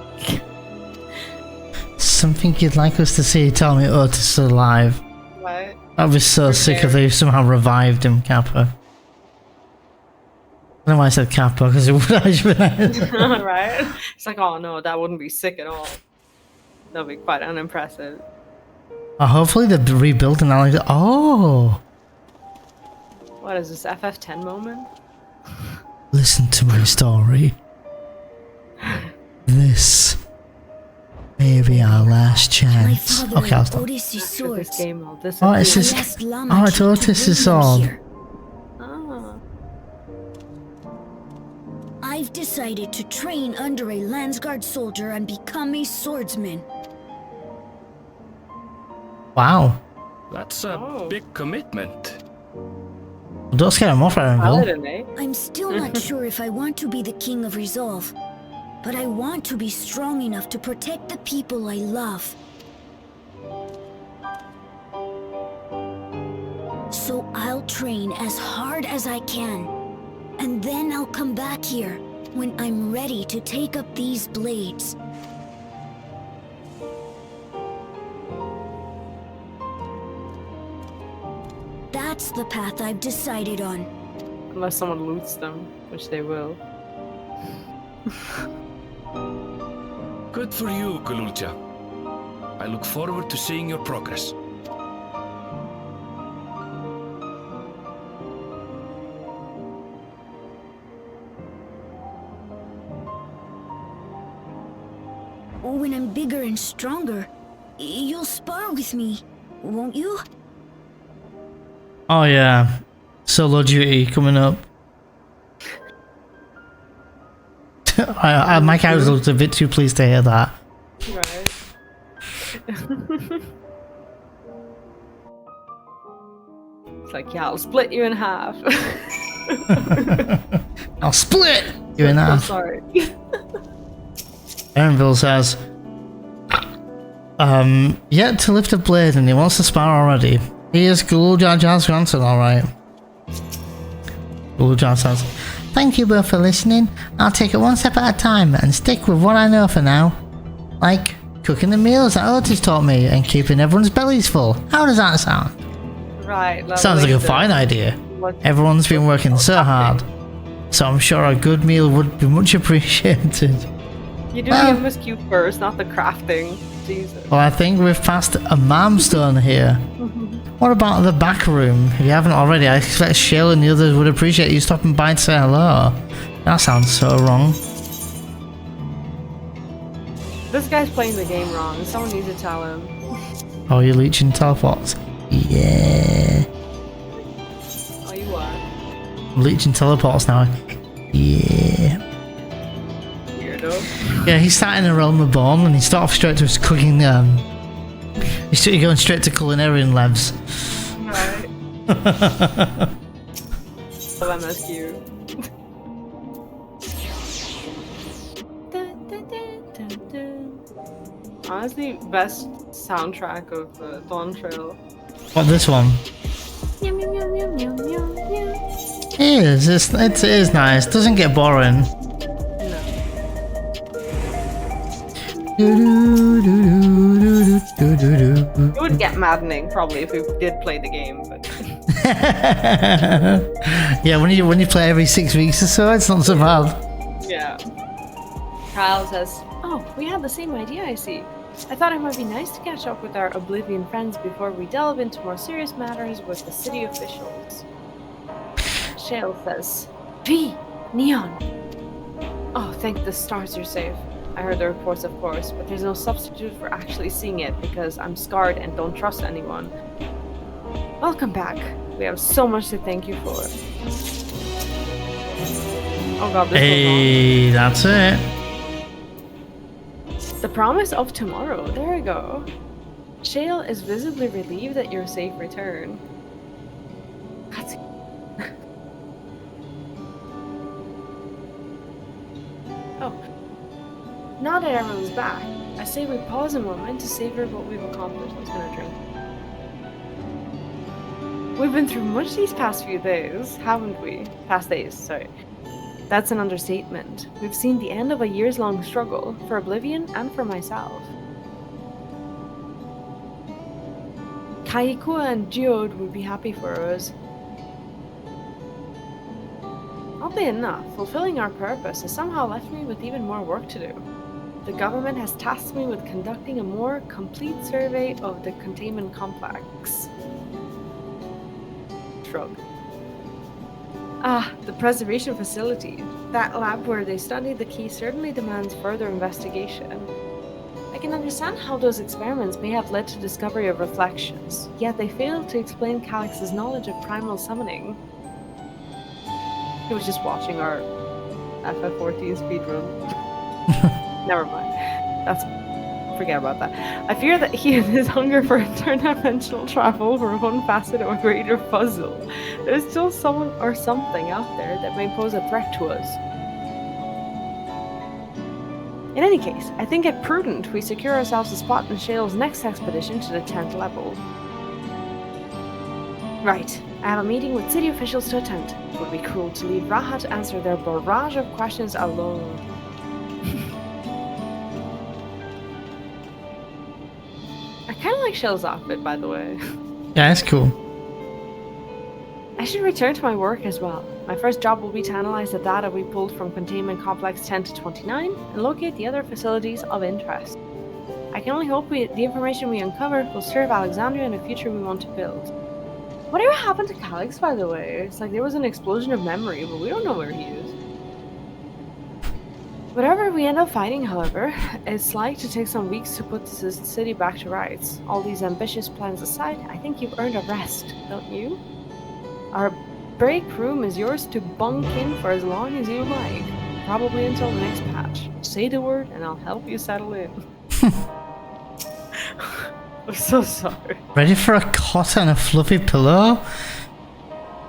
Speaker 2: Something you'd like us to see? Tell me Otis is alive.
Speaker 1: What?
Speaker 2: I'd be so sick if they somehow revived him, Kappa. I don't know why I said Kappa, because it would actually be
Speaker 1: right? It's like, oh no, that wouldn't be sick at all. That would be quite unimpressive.
Speaker 2: Hopefully they're rebuilding Alex. Oh!
Speaker 1: What is this, FF10 moment?
Speaker 2: Listen to my story. This may be our last chance. Okay, I'll stop.
Speaker 1: This game will
Speaker 2: Oh, it's this. Oh, it's Otis' sword.
Speaker 1: Oh.
Speaker 9: I've decided to train under a Landsguard soldier and become a swordsman.
Speaker 6: Wow. That's a big commitment.
Speaker 2: Don't scare him off, Aaronville.
Speaker 9: I'm still not sure if I want to be the King of Resolve, but I want to be strong enough to protect the people I love. So I'll train as hard as I can, and then I'll come back here when I'm ready to take up these blades. That's the path I've decided on.
Speaker 1: Unless someone loots them, which they will.
Speaker 6: Good for you, Galuja. I look forward to seeing your progress.
Speaker 9: When I'm bigger and stronger, you'll spar with me, won't you?
Speaker 2: Oh yeah, solo duty coming up. My character looks a bit too pleased to hear that.
Speaker 1: Right. It's like, yeah, I'll split you in half.
Speaker 2: I'll split you in half.
Speaker 1: Sorry.
Speaker 2: Aaronville says, yet to lift a blade and he wants to spar already. He is Guluja's grandson, alright. Guluja says, thank you both for listening. I'll take it one step at a time and stick with what I know for now. Like cooking the meals that Otis taught me and keeping everyone's bellies full. How does that sound?
Speaker 1: Right.
Speaker 2: Sounds like a fine idea. Everyone's been working so hard. So I'm sure a good meal would be much appreciated.
Speaker 1: You do the MSQ first, not the crafting. Jesus.
Speaker 2: Well, I think we've passed a milestone here. What about the back room? If you haven't already, I expect Shale and the others would appreciate you stopping by to say hello. That sounds so wrong.
Speaker 1: This guy's playing the game wrong. Someone needs to tell him.
Speaker 2: Oh, you're leeching teleports? Yeah.
Speaker 1: Oh, you are?
Speaker 2: I'm leeching teleports now. Yeah.
Speaker 1: Weirdo.
Speaker 2: Yeah, he's starting in a realm of bone and he started off straight to his cooking, he's going straight to culinarian labs.
Speaker 1: Right. of MSQ. Honestly, best soundtrack of Dawntrail.
Speaker 2: What, this one? It is. It is nice. Doesn't get boring.
Speaker 1: It would get maddening probably if we did play the game, but
Speaker 2: yeah, when you play every 6 weeks or so, it's not so bad.
Speaker 1: yeah. Kyle says, "Oh, we had the same idea, I see. I thought it might be nice to catch up with our Oblivion friends before we delve into more serious matters with the city officials." Shale says, "Gee, Neon. Oh, thank the stars you're safe. I heard the reports, of course, but there's no substitute for actually seeing it because I'm scarred and don't trust anyone. Welcome back. We have so much to thank you for." Oh god, this
Speaker 2: Hey, that's it.
Speaker 1: The promise of tomorrow. There we go. Shale is visibly relieved at your safe return. That's oh. Now that everyone's back, I say we pause a moment to savor what we've accomplished. I was gonna drink. We've been through much these past few days, haven't we? Past days, sorry. That's an understatement. We've seen the end of a years-long struggle, for Oblivion and for myself. Kaikua and Geode would be happy for us. Oddly enough, fulfilling our purpose has somehow left me with even more work to do. The government has tasked me with conducting a more complete survey of the containment complex. Shrug. Ah, the preservation facility. That lab where they study the key certainly demands further investigation. I can understand how those experiments may have led to discovery of reflections, yet they fail to explain Calix's knowledge of primal summoning. He was just watching our FF14 speedrun. Never mind. Forget about that. I fear that he and his hunger for interdimensional travel were one facet of a greater puzzle. There's still someone or something out there that may pose a threat to us. In any case, I think it prudent we secure ourselves a spot in Shale's next expedition to the 10th level. Right, I have a meeting with city officials to attend. It would be cruel to leave Raha to answer their barrage of questions alone. I kind of like Shale's outfit, by the way.
Speaker 2: Yeah, it's cool.
Speaker 1: I should return to my work as well. My first job will be to analyze the data we pulled from Containment Complex 10 to 29 and locate the other facilities of interest. I can only hope the information we uncover will serve Alexandria in the future we want to build. Whatever happened to Calix, by the way? It's like there was an explosion of memory, but we don't know where he is. Whatever we end up fighting, however, it's like to take some weeks to put this city back to rights. All these ambitious plans aside, I think you've earned a rest, don't you? Our break room is yours to bunk in for as long as you like. Probably until the next patch. Say the word and I'll help you settle in. I'm so sorry.
Speaker 2: Ready for a cot and a fluffy pillow?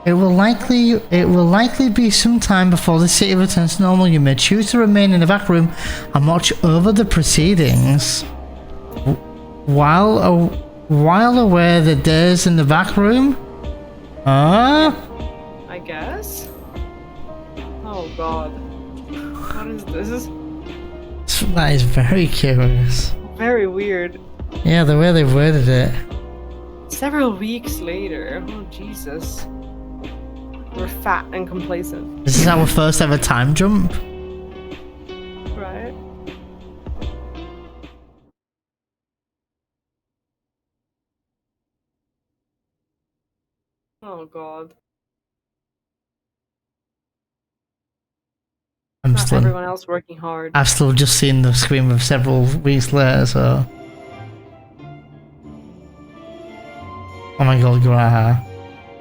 Speaker 2: It will likely be some time before the city returns to normal. You may choose to remain in the back room and watch over the proceedings. While aware the days in the back room?
Speaker 1: I guess? Oh god. What is this?
Speaker 2: That is very curious.
Speaker 1: Very weird.
Speaker 2: Yeah, the way they've worded it.
Speaker 1: Several weeks later. Oh Jesus. We're fat and complacent.
Speaker 2: This is our first ever time jump.
Speaker 1: Right? Oh god. Not everyone else working hard.
Speaker 2: I've still just seen the screen of several weeks later, so. Oh my god, Graha.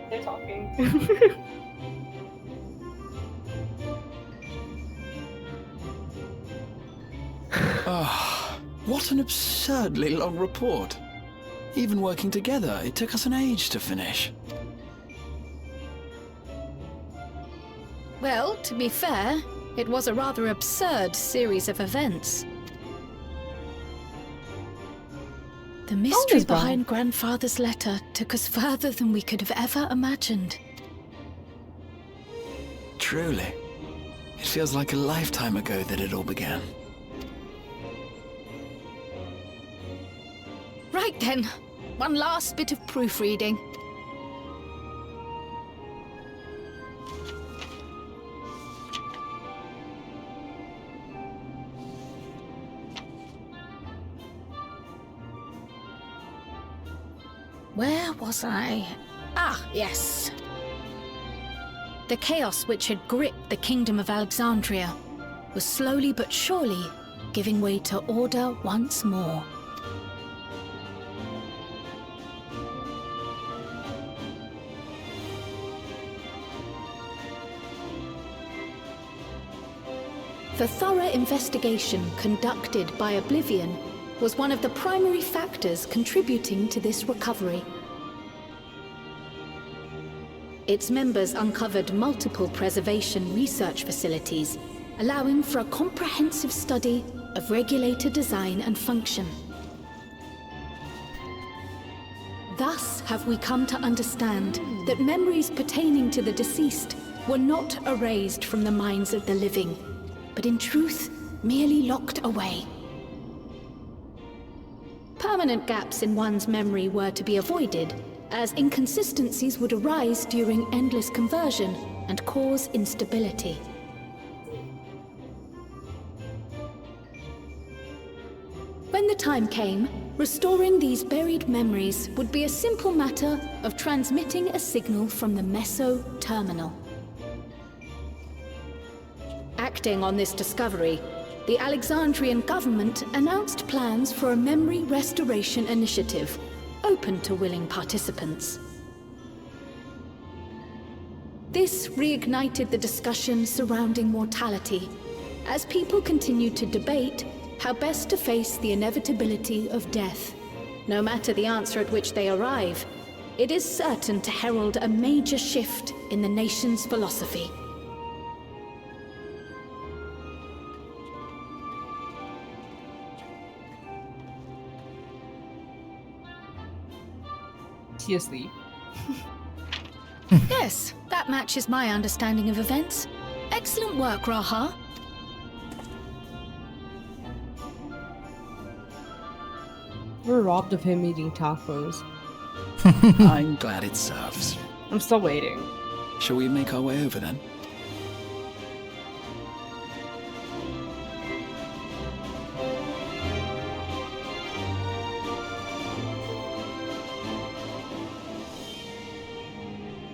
Speaker 1: They're talking.
Speaker 3: What an absurdly long report. Even working together, it took us an age to finish.
Speaker 10: Well, to be fair, it was a rather absurd series of events. The mystery behind Grandfather's letter took us further than we could have ever imagined.
Speaker 11: Truly. It feels like a lifetime ago that it all began.
Speaker 10: Right then, one last bit of proofreading. Where was I? Ah, yes. The chaos which had gripped the kingdom of Alexandria was slowly but surely giving way to order once more. The thorough investigation conducted by Oblivion was one of the primary factors contributing to this recovery. Its members uncovered multiple preservation research facilities, allowing for a comprehensive study of regulator design and function. Thus have we come to understand that memories pertaining to the deceased were not erased from the minds of the living, but in truth, merely locked away. Permanent gaps in one's memory were to be avoided, as inconsistencies would arise during endless conversion and cause instability. When the time came, restoring these buried memories would be a simple matter of transmitting a signal from the Meso Terminal. Acting on this discovery, the Alexandrian government announced plans for a memory restoration initiative, open to willing participants. This reignited the discussion surrounding mortality, as people continued to debate how best to face the inevitability of death. No matter the answer at which they arrive, it is certain to herald a major shift in the nation's philosophy.
Speaker 1: Seriously.
Speaker 10: Yes, that matches my understanding of events. Excellent work, Raha.
Speaker 1: We're robbed of him eating tacos.
Speaker 11: I'm glad it serves.
Speaker 1: I'm still waiting.
Speaker 11: Shall we make our way over then?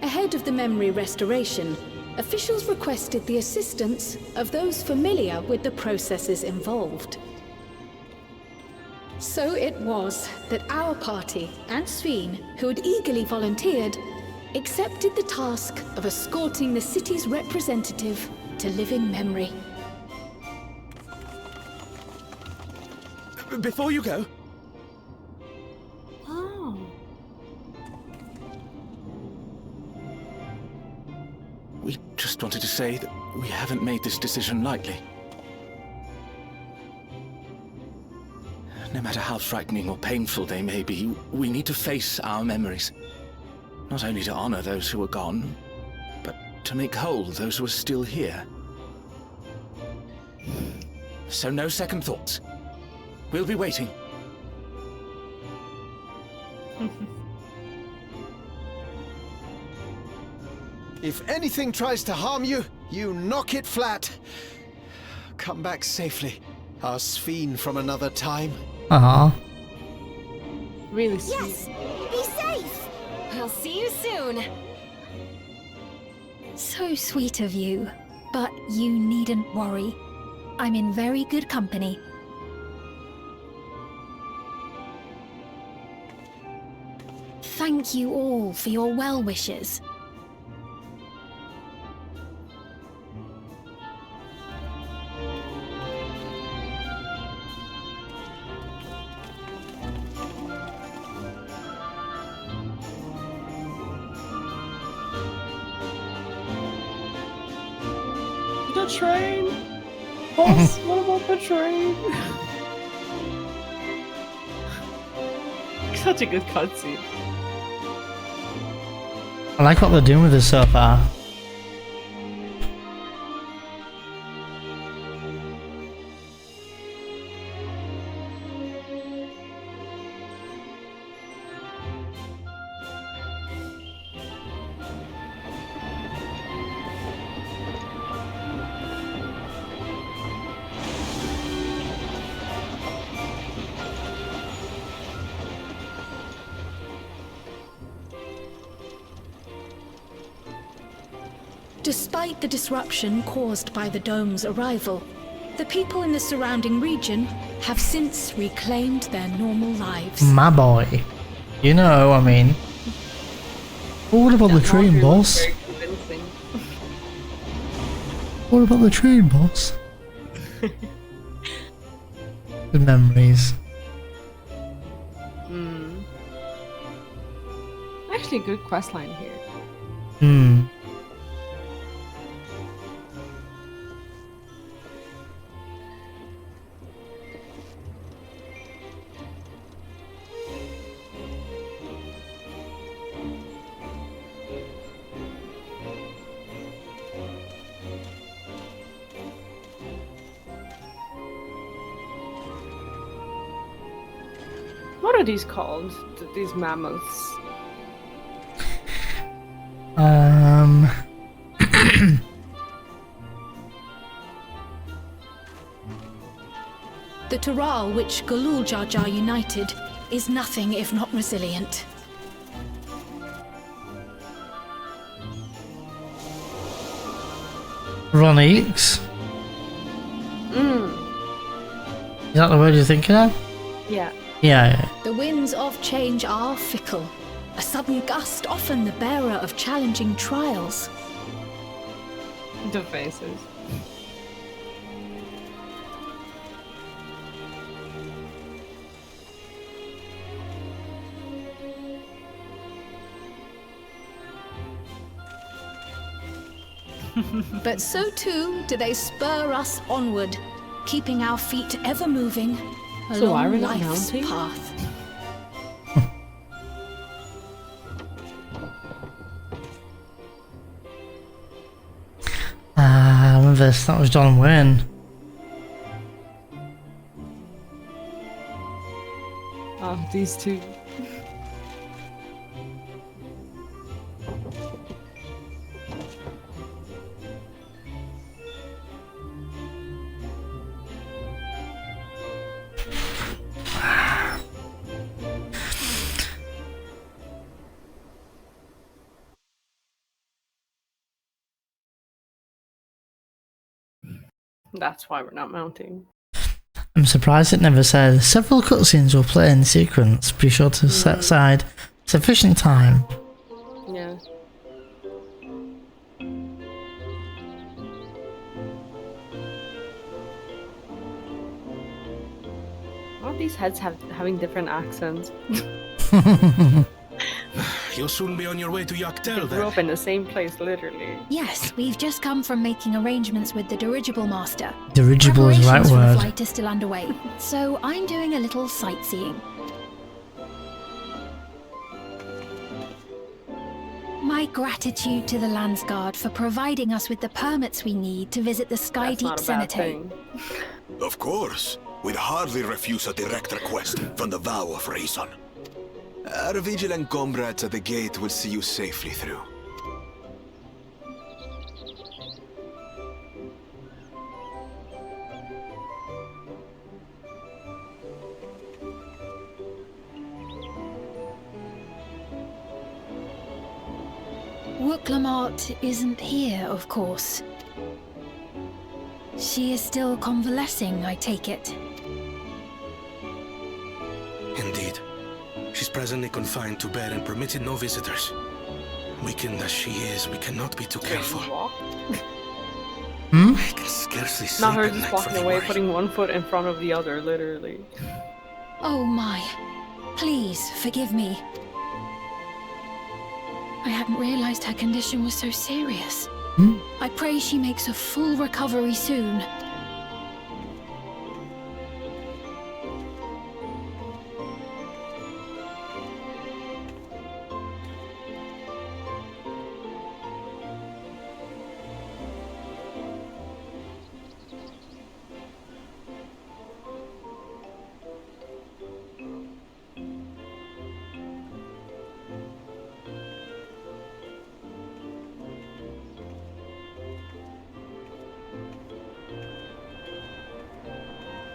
Speaker 10: Ahead of the memory restoration, officials requested the assistance of those familiar with the processes involved. So it was that our party and Sveen, who had eagerly volunteered, accepted the task of escorting the city's representative to living memory.
Speaker 7: Before you go,
Speaker 11: we just wanted to say that we haven't made this decision lightly. No matter how frightening or painful they may be, we need to face our memories. Not only to honor those who are gone, but to make whole those who are still here. So no second thoughts. We'll be waiting.
Speaker 7: if anything tries to harm you, you knock it flat. Come back safely, our Sveen from another time.
Speaker 1: Really sweet.
Speaker 5: Yes! Be safe! I'll see you soon. So sweet of you, but you needn't worry. I'm in very good company. Thank you all for your well wishes.
Speaker 1: the train? Boss, what about the train? Such a good cutscene.
Speaker 2: I like what they're doing with this so far.
Speaker 10: Despite the disruption caused by the dome's arrival, the people in the surrounding region have since reclaimed their normal lives.
Speaker 2: My boy. You know, I mean. What about the train, boss? What about the train, boss? Good memories.
Speaker 1: Actually, good questline here. What are these called? These mammoths?
Speaker 10: The Tural which Galul Jar Jar united is nothing if not resilient.
Speaker 2: Roniques? Is that the word you're thinking of?
Speaker 1: Yeah.
Speaker 2: Yeah.
Speaker 10: The winds of change are fickle. A sudden gust often the bearer of challenging trials.
Speaker 1: The faces.
Speaker 10: But so too do they spur us onward, keeping our feet ever moving along life's path.
Speaker 2: I remember this. That was John Wayne.
Speaker 1: Oh, these two. That's why we're not mounting.
Speaker 2: I'm surprised it never said several cutscenes will play in sequence. Be sure to set aside sufficient time.
Speaker 1: Yeah. All these heads having different accents.
Speaker 12: You'll soon be on your way to Yaktel,
Speaker 1: They grew up in the same place, literally.
Speaker 5: Yes, we've just come from making arrangements with the dirigible master.
Speaker 2: Dirigible is the right
Speaker 5: Preparations for the
Speaker 2: word.
Speaker 5: flight are still underway, so I'm doing a little sightseeing. My gratitude to the Landsguard for providing us with the permits we need to visit the Sky Deep Cenotaph.
Speaker 13: Of course. We'd hardly refuse a direct request from the vow of reason. Our vigilant comrades at the gate will see you safely through.
Speaker 5: Wooklamart isn't here, of course. She is still convalescing, I take it.
Speaker 12: Indeed. She's presently confined to bed and permitted no visitors. Weakened as she is, we cannot be too careful. I can scarcely sleep
Speaker 1: Not her
Speaker 12: at
Speaker 1: just
Speaker 12: night
Speaker 1: walking
Speaker 12: for the
Speaker 1: away,
Speaker 12: worry.
Speaker 1: putting one foot in front of the other, literally.
Speaker 5: Oh my. Please, forgive me. I hadn't realized her condition was so serious. I pray she makes a full recovery soon.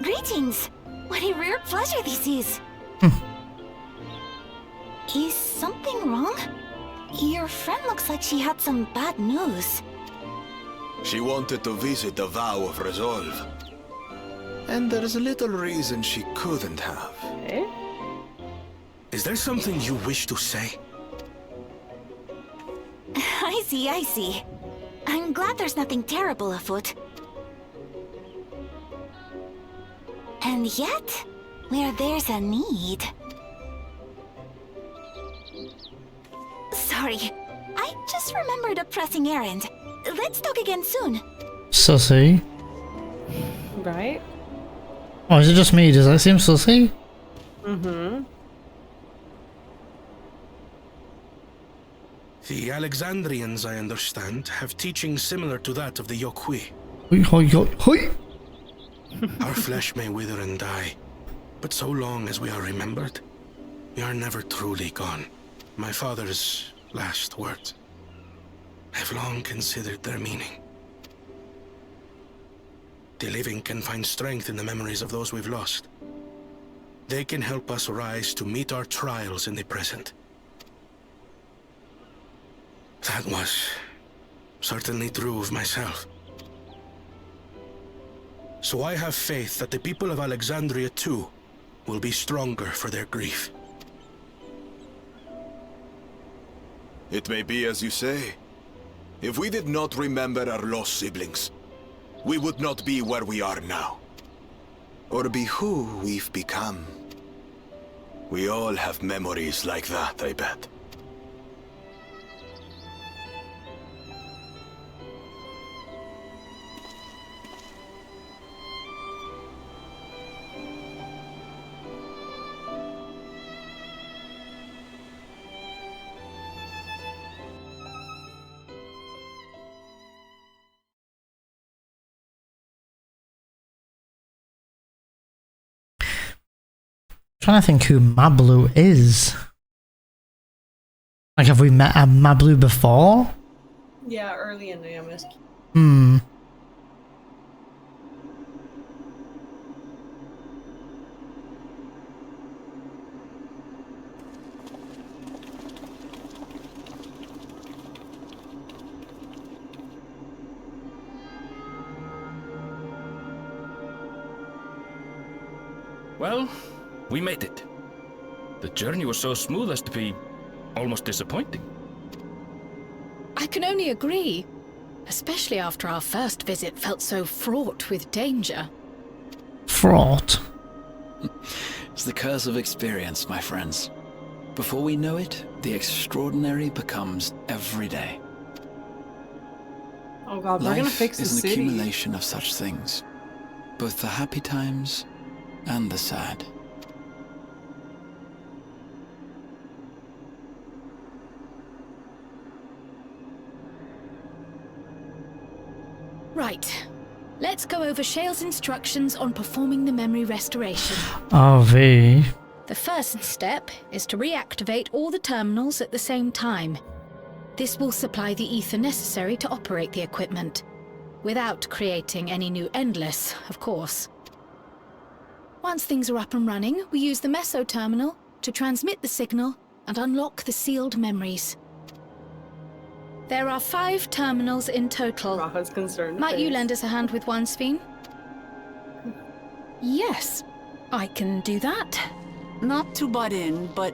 Speaker 9: Greetings! What a rare pleasure this is! Is something wrong? Your friend looks like she had some bad news.
Speaker 13: She wanted to visit the Vow of Resolve. And there's little reason she couldn't have.
Speaker 1: Eh?
Speaker 12: Is there something you wish to say?
Speaker 9: I see. I'm glad there's nothing terrible afoot. And yet, where there's a need... Sorry, I just remembered a pressing errand. Let's talk again soon.
Speaker 2: Sussy.
Speaker 1: Right?
Speaker 2: Oh, is it just me? Does that seem sussy?
Speaker 1: Mm-hmm.
Speaker 12: The Alexandrians, I understand, have teachings similar to that of the Yokui. Our flesh may wither and die, but so long as we are remembered, we are never truly gone. My father's last words. I've long considered their meaning. The living can find strength in the memories of those we've lost. They can help us rise to meet our trials in the present. That was certainly true of myself. So I have faith that the people of Alexandria too will be stronger for their grief.
Speaker 13: It may be as you say. If we did not remember our lost siblings, we would not be where we are now. Or be who we've become. We all have memories like that, I bet.
Speaker 2: Trying to think who Mablu is. Like, have we met a Mablu before?
Speaker 1: Yeah, early in the MSQ.
Speaker 6: Well, we made it. The journey was so smooth as to be almost disappointing.
Speaker 10: I can only agree. Especially after our first visit felt so fraught with danger.
Speaker 2: Fraught?
Speaker 14: It's the curse of experience, my friends. Before we know it, the extraordinary becomes every day.
Speaker 1: Oh god, we're gonna fix the
Speaker 14: city. Life is an
Speaker 1: city.
Speaker 14: accumulation of such things. Both the happy times and the sad.
Speaker 10: Right. Let's go over Shale's instructions on performing the memory restoration.
Speaker 2: Oh, V.
Speaker 10: The first step is to reactivate all the terminals at the same time. This will supply the ether necessary to operate the equipment, without creating any new endless, of course. Once things are up and running, we use the meso terminal to transmit the signal and unlock the sealed memories. There are 5 terminals in total.
Speaker 1: Raha's concerned
Speaker 10: Might you
Speaker 1: face.
Speaker 10: lend us a hand with one, Sveen?
Speaker 8: Yes, I can do that.
Speaker 4: Not to butt in, but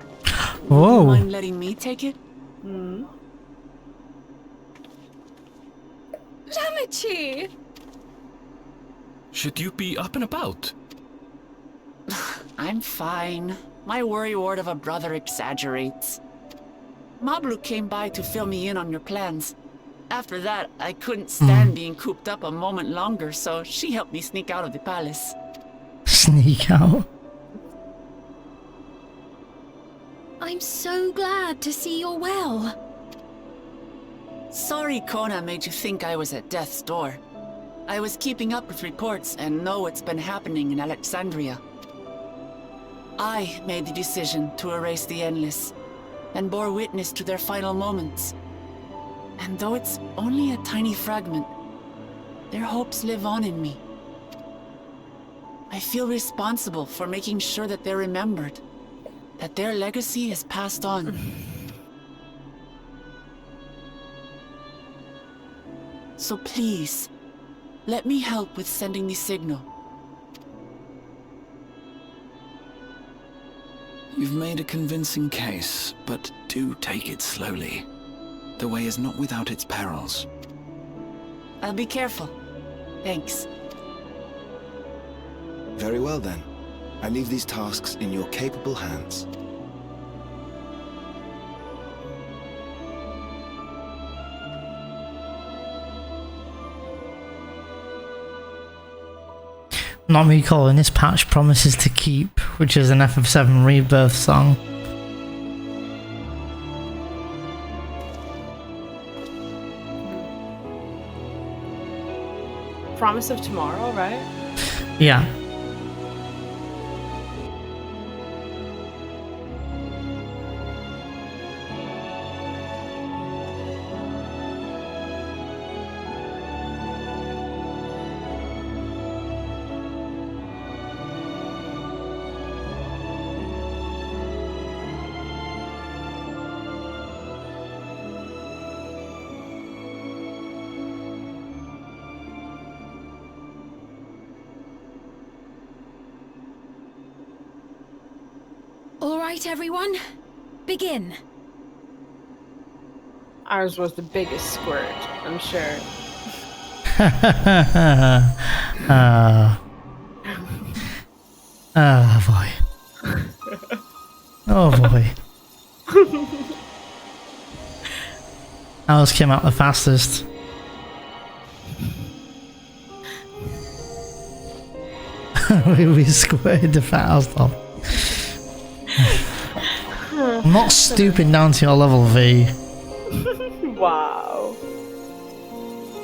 Speaker 2: Whoa.
Speaker 4: would you mind letting me take it?
Speaker 8: Damachi!
Speaker 6: Should you be up and about?
Speaker 4: I'm fine. My worrywart of a brother exaggerates. Mablu came by to fill me in on your plans. After that, I couldn't stand being cooped up a moment longer, so she helped me sneak out of the palace.
Speaker 2: Sneak out?
Speaker 5: I'm so glad to see you're well.
Speaker 4: Sorry Kona made you think I was at death's door. I was keeping up with reports and know what's been happening in Alexandria. I made the decision to erase the Endless, and bore witness to their final moments. And though it's only a tiny fragment, their hopes live on in me. I feel responsible for making sure that they're remembered, that their legacy is passed on. So please, let me help with sending the signal.
Speaker 14: You've made a convincing case, but do take it slowly. The way is not without its perils.
Speaker 4: I'll be careful. Thanks.
Speaker 15: Very well then. I leave these tasks in your capable hands.
Speaker 2: Not recalling this patch promises to keep, which is an FF7 Rebirth song.
Speaker 1: Promise of Tomorrow, right?
Speaker 2: Yeah.
Speaker 5: All right, everyone. Begin.
Speaker 1: Ours was the biggest squirt, I'm sure.
Speaker 2: Oh boy. Oh boy. Ours came out the fastest. We squared the fat house off. I'm not stooping down to your level, V.
Speaker 1: Wow.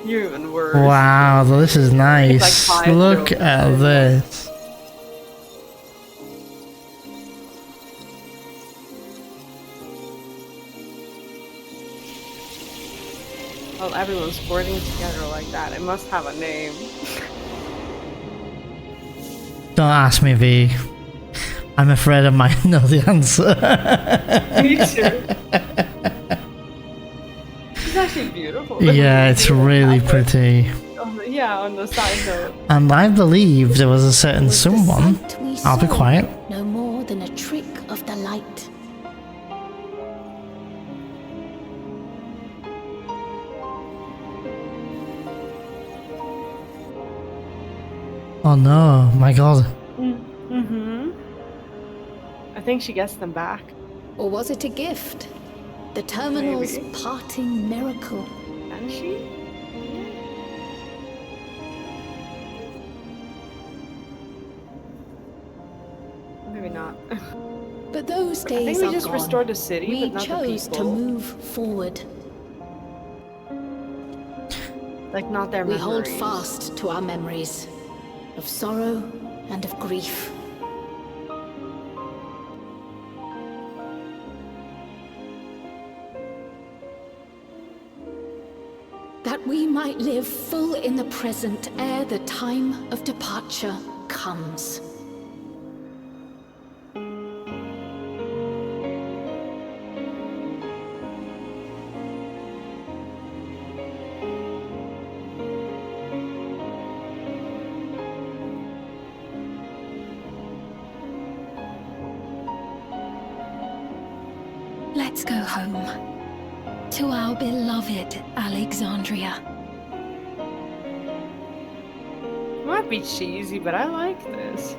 Speaker 1: You're even worse.
Speaker 2: Wow, this is nice.
Speaker 1: Like
Speaker 2: Look at this.
Speaker 1: Well, everyone's squirting together like that. It must have a name.
Speaker 2: Don't ask me, V. I'm afraid I might know the answer.
Speaker 1: Me too. It's actually beautiful.
Speaker 2: Yeah, it's really pretty.
Speaker 1: Yeah, on the side note.
Speaker 2: And I believe there was a certain someone. I'll be quiet.
Speaker 10: No more than a trick of the light.
Speaker 2: Oh no, my god.
Speaker 1: Mm-hmm. I think she gets them back.
Speaker 10: Or was it a gift? The terminal's
Speaker 1: Maybe.
Speaker 10: parting miracle.
Speaker 1: Can she? Maybe not.
Speaker 10: But those
Speaker 1: I
Speaker 10: days
Speaker 1: think we
Speaker 10: are
Speaker 1: just
Speaker 10: gone.
Speaker 1: restored the city,
Speaker 10: We
Speaker 1: but not
Speaker 10: chose
Speaker 1: the
Speaker 10: to
Speaker 1: people.
Speaker 10: move forward.
Speaker 1: Like, not their
Speaker 10: We
Speaker 1: memories.
Speaker 10: hold fast to our memories of sorrow and of grief. That we might live full in the present ere the time of departure comes.
Speaker 5: Let's go home. To our beloved Alexandria.
Speaker 1: It might be cheesy, but I like this.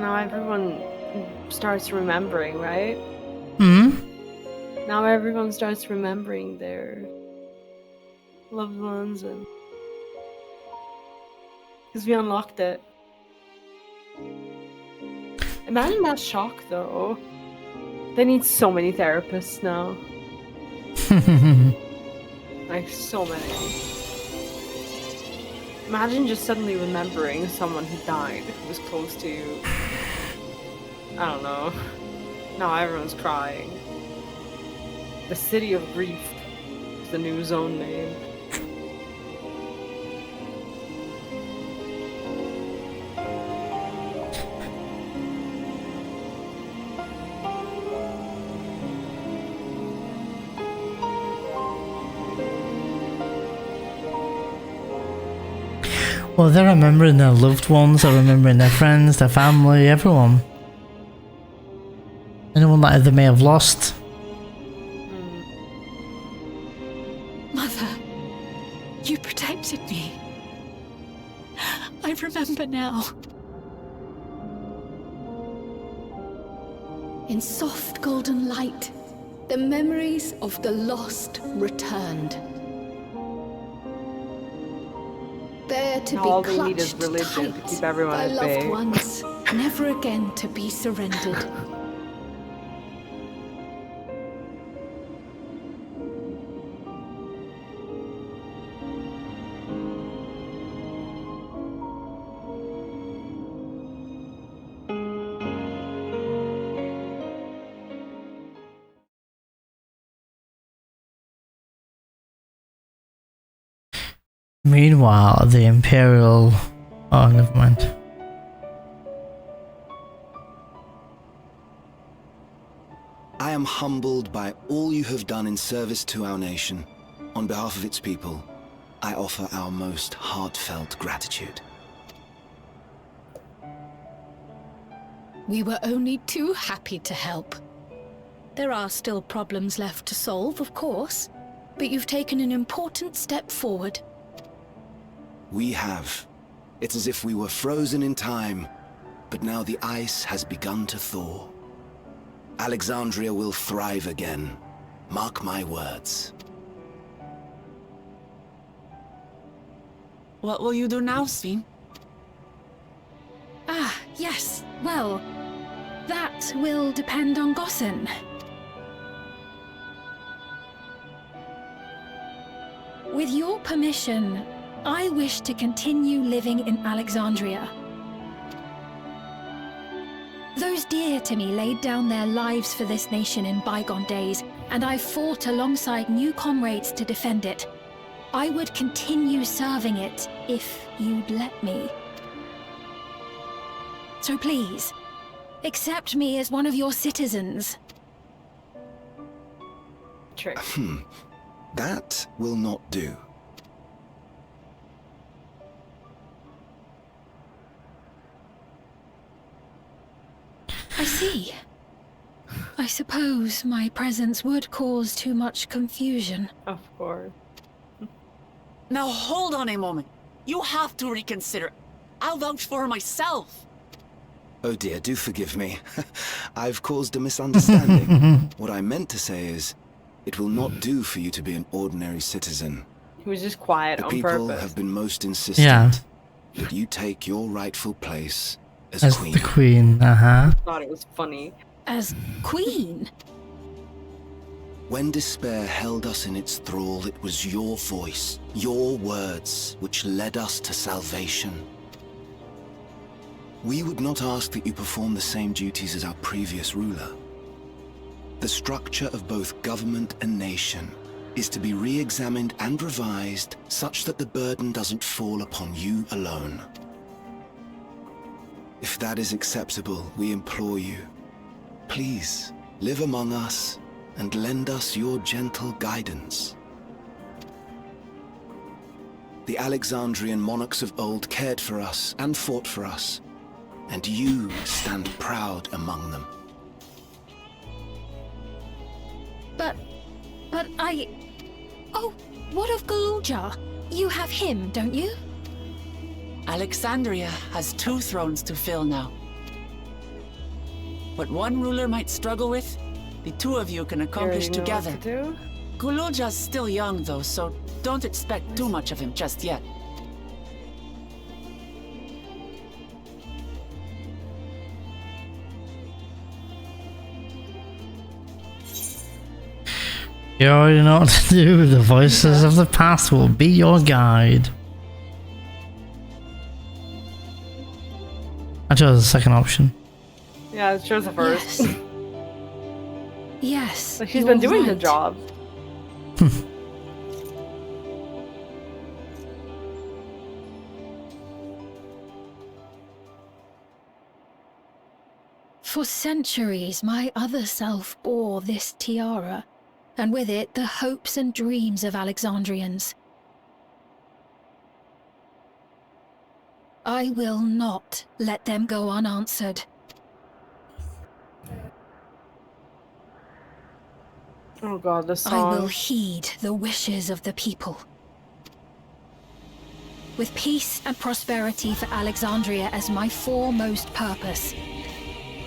Speaker 1: now everyone starts remembering, right?
Speaker 2: Hmm?
Speaker 1: Now everyone starts remembering their loved ones, and because we unlocked it. Imagine that shock, though. They need so many therapists now. Like, so many. Imagine just suddenly remembering someone who died, who was close to you. I don't know. Now everyone's crying. The City of Grief is the new zone name.
Speaker 2: Well, they're remembering their loved ones, they're remembering their friends, their family, everyone. Anyone that they may have lost.
Speaker 10: Mother, you protected me. I remember now. In soft golden light, the memories of the lost returned. There to
Speaker 1: All
Speaker 10: be
Speaker 1: they need is
Speaker 10: clutched
Speaker 1: religion to
Speaker 10: tight
Speaker 1: keep everyone
Speaker 10: by
Speaker 1: at
Speaker 10: loved
Speaker 1: bay.
Speaker 10: ones, never again to be surrendered.
Speaker 2: Meanwhile, the Imperial... Oh, never mind.
Speaker 15: I am humbled by all you have done in service to our nation. On behalf of its people, I offer our most heartfelt gratitude.
Speaker 10: We were only too happy to help. There are still problems left to solve, of course, but you've taken an important step forward.
Speaker 15: We have. It's as if we were frozen in time, but now the ice has begun to thaw. Alexandria will thrive again. Mark my words.
Speaker 4: What will you do now, Sven?
Speaker 10: Ah, yes. Well, that will depend on Gossen. With your permission, I wish to continue living in Alexandria. Those dear to me laid down their lives for this nation in bygone days, and I fought alongside new comrades to defend it. I would continue serving it if you'd let me. So please, accept me as one of your citizens.
Speaker 1: Trick.
Speaker 15: That will not do.
Speaker 10: I see. I suppose my presence would cause too much confusion.
Speaker 1: Of course.
Speaker 4: Now hold on a moment. You have to reconsider. I'll vouch for her myself.
Speaker 15: Oh dear, do forgive me. I've caused a misunderstanding. What I meant to say is, it will not do for you to be an ordinary citizen.
Speaker 1: He was just quiet
Speaker 15: the
Speaker 1: on
Speaker 15: people
Speaker 1: purpose.
Speaker 15: have been most insistent that you take your rightful place as queen.
Speaker 2: The queen,
Speaker 1: I thought it was funny.
Speaker 10: As queen?
Speaker 15: When despair held us in its thrall, it was your voice, your words, which led us to salvation. We would not ask that you perform the same duties as our previous ruler. The structure of both government and nation is to be re-examined and revised such that the burden doesn't fall upon you alone. If that is acceptable, we implore you, please live among us and lend us your gentle guidance. The Alexandrian monarchs of old cared for us and fought for us, and you stand proud among them.
Speaker 10: But I... Oh, what of Galuja? You have him, don't you?
Speaker 4: Alexandria has 2 thrones to fill now. What one ruler might struggle with, the two of you can accomplish together. Gululja's still young though, so don't expect too much of him just yet.
Speaker 2: You already know what to do. The voices of the past will be your guide. I chose the second option.
Speaker 1: Yeah, I chose the first.
Speaker 10: Yes.
Speaker 1: So she's been doing the job.
Speaker 10: For centuries, my other self bore this tiara, and with it the hopes and dreams of Alexandrians. I will not let them go unanswered.
Speaker 1: Oh god, the song.
Speaker 10: I will heed the wishes of the people. With peace and prosperity for Alexandria as my foremost purpose,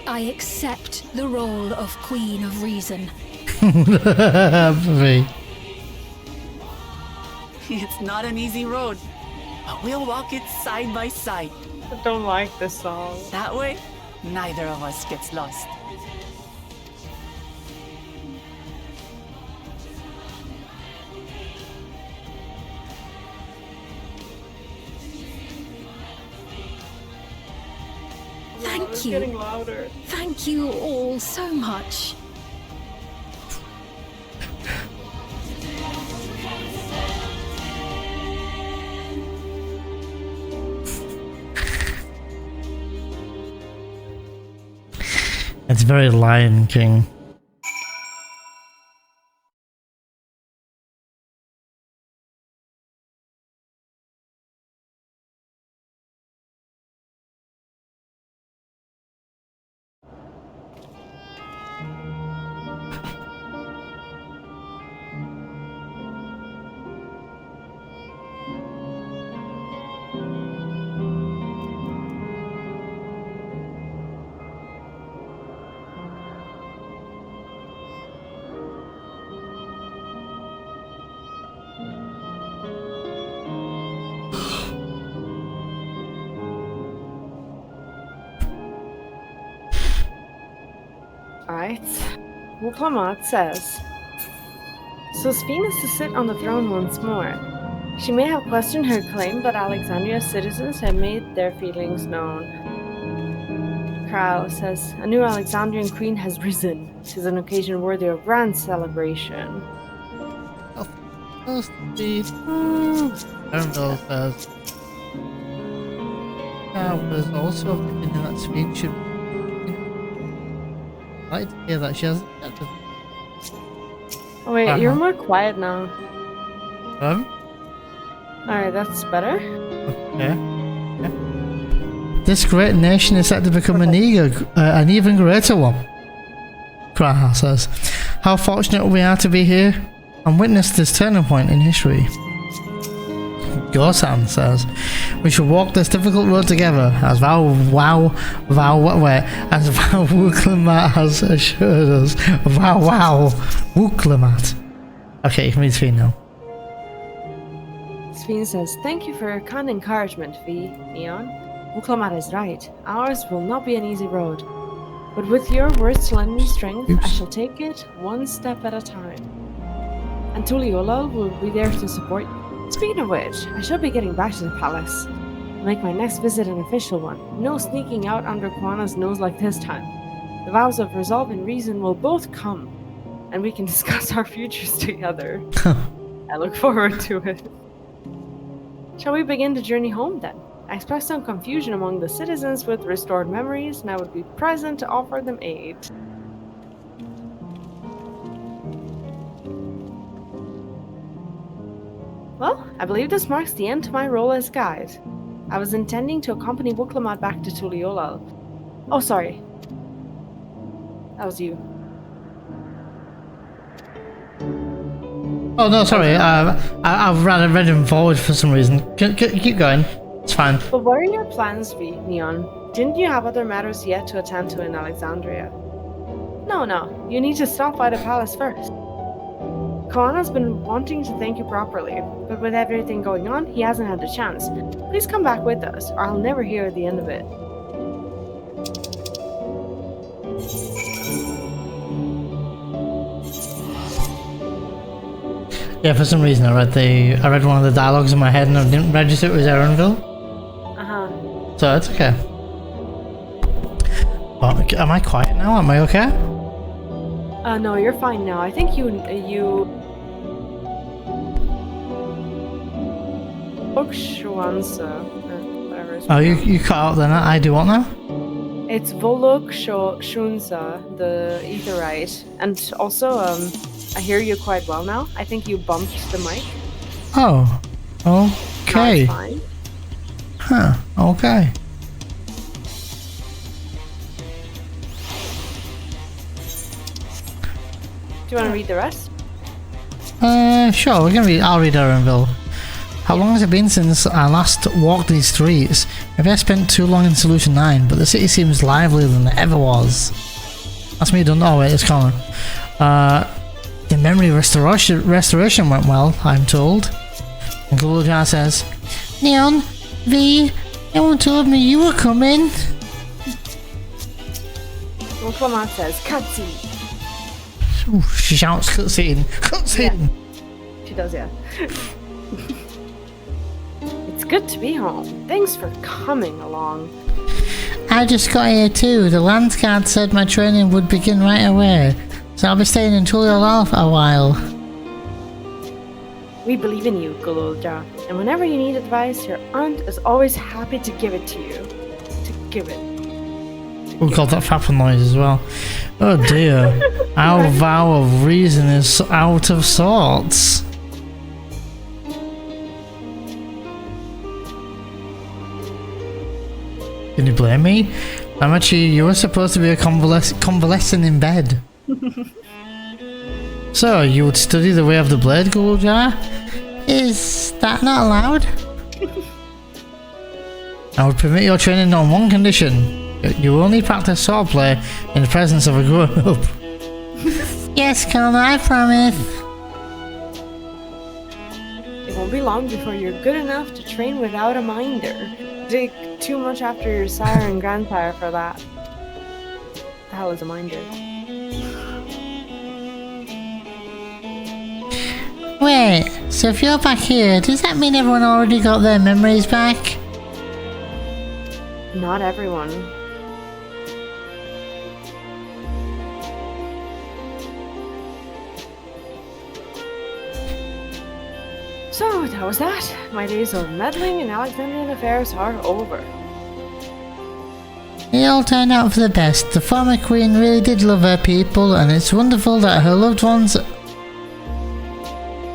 Speaker 10: I accept the role of Queen of Reason.
Speaker 4: It's not an easy road, but we'll walk it side by side.
Speaker 1: I don't like this song.
Speaker 4: That way, neither of us gets lost.
Speaker 10: Thank you.
Speaker 1: Getting louder.
Speaker 10: Thank you all so much.
Speaker 2: It's very Lion King.
Speaker 1: Alright. Wuklamat says, so Sphene is to sit on the throne once more. She may have questioned her claim, but Alexandria's citizens have made their feelings known. Kral says, a new Alexandrian queen has risen. 'Tis an occasion worthy of grand celebration.
Speaker 2: Arundel says, I was also of the opinion that Sphene should. I'd like to hear that she hasn't.
Speaker 1: Oh wait, you're more quiet now. Alright, that's better.
Speaker 2: Okay. This great nation is set to become an even greater one. Kraha says, how fortunate we are to be here and witness this turning point in history. Gorsan says, we should walk this difficult road together, as as Wuklamat has assured us. Wuklamat. Okay, you can read Sphene now.
Speaker 1: Sphene says, thank you for your kind encouragement, Neon. Wuklamat is right. Ours will not be an easy road. But with your words to lend me strength, I shall take it one step at a time. And Tuliolal will be there to support you. Speaking of which, I shall be getting back to the palace. I'll make my next visit an official one. No sneaking out under Kwana's nose like this time. The vows of resolve and reason will both come, and we can discuss our futures together. I look forward to it. Shall we begin the journey home then? I expect some confusion among the citizens with restored memories, and I would be present to offer them aid. Well, I believe this marks the end to my role as guide. I was intending to accompany Wuklamat back to Tuliolal. Oh, sorry. That was you.
Speaker 2: Oh no, sorry. I've read him forward for some reason. Keep going. It's fine.
Speaker 1: But what are your plans, Neon? Didn't you have other matters yet to attend to in Alexandria? No. You need to stop by the palace first. Koana's been wanting to thank you properly, but with everything going on, he hasn't had the chance. Please come back with us, or I'll never hear the end of it.
Speaker 2: Yeah, for some reason I read one of the dialogues in my head and I didn't register it was Erenville. So it's okay. Well, am I quiet now? Am I okay?
Speaker 1: No, you're fine now. I think you whatever.
Speaker 2: Oh, you cut out then. I do what now?
Speaker 1: It's Volok Shunsa, the Aetheryte, and also I hear you quite well now. I think you bumped the mic.
Speaker 2: Oh, okay.
Speaker 1: That's fine.
Speaker 2: Huh, okay.
Speaker 1: Do you want to read the rest?
Speaker 2: Sure, I'll read Erenville. How long has it been since I last walked these streets? Maybe I spent too long in Solution 9, but the city seems livelier than it ever was. That's me done. Oh wait, it's Connor. The memory restoration went well, I'm told. And Guljar says, Neon, V, no one told me you were coming.
Speaker 1: Well, Clement says, cutscene.
Speaker 2: Ooh, she shouts, cutscene, cutscene.
Speaker 1: Yeah. She does, yeah. It's good to be home. Thanks for coming along.
Speaker 2: I just got here too. The land guard said my training would begin right away, so I'll be staying in Tuliolal for a while.
Speaker 1: We believe in you, Gululja, and whenever you need advice, your aunt is always happy to give it to you. To give it.
Speaker 2: We got that fapping noise as well. Oh dear. Our vow of reason is out of sorts. Can you blame me? Amachi, you were supposed to be convalescing in bed. So, you would study the way of the blade, Guljar? Is that not allowed? I would permit your training on one condition. You only practice swordplay in the presence of a grown-up. Yes, Connor, I promise.
Speaker 1: It won't be long before you're good enough to train without a minder. Dig too much after your sire and grandsire for that. The hell is a minder?
Speaker 2: Wait, so if you're back here, does that mean everyone already got their memories back?
Speaker 1: Not everyone. So, that was that. My days of meddling in Alexandrian affairs are over.
Speaker 2: It all turned out for the best. The former queen really did love her people, and it's wonderful that her loved ones...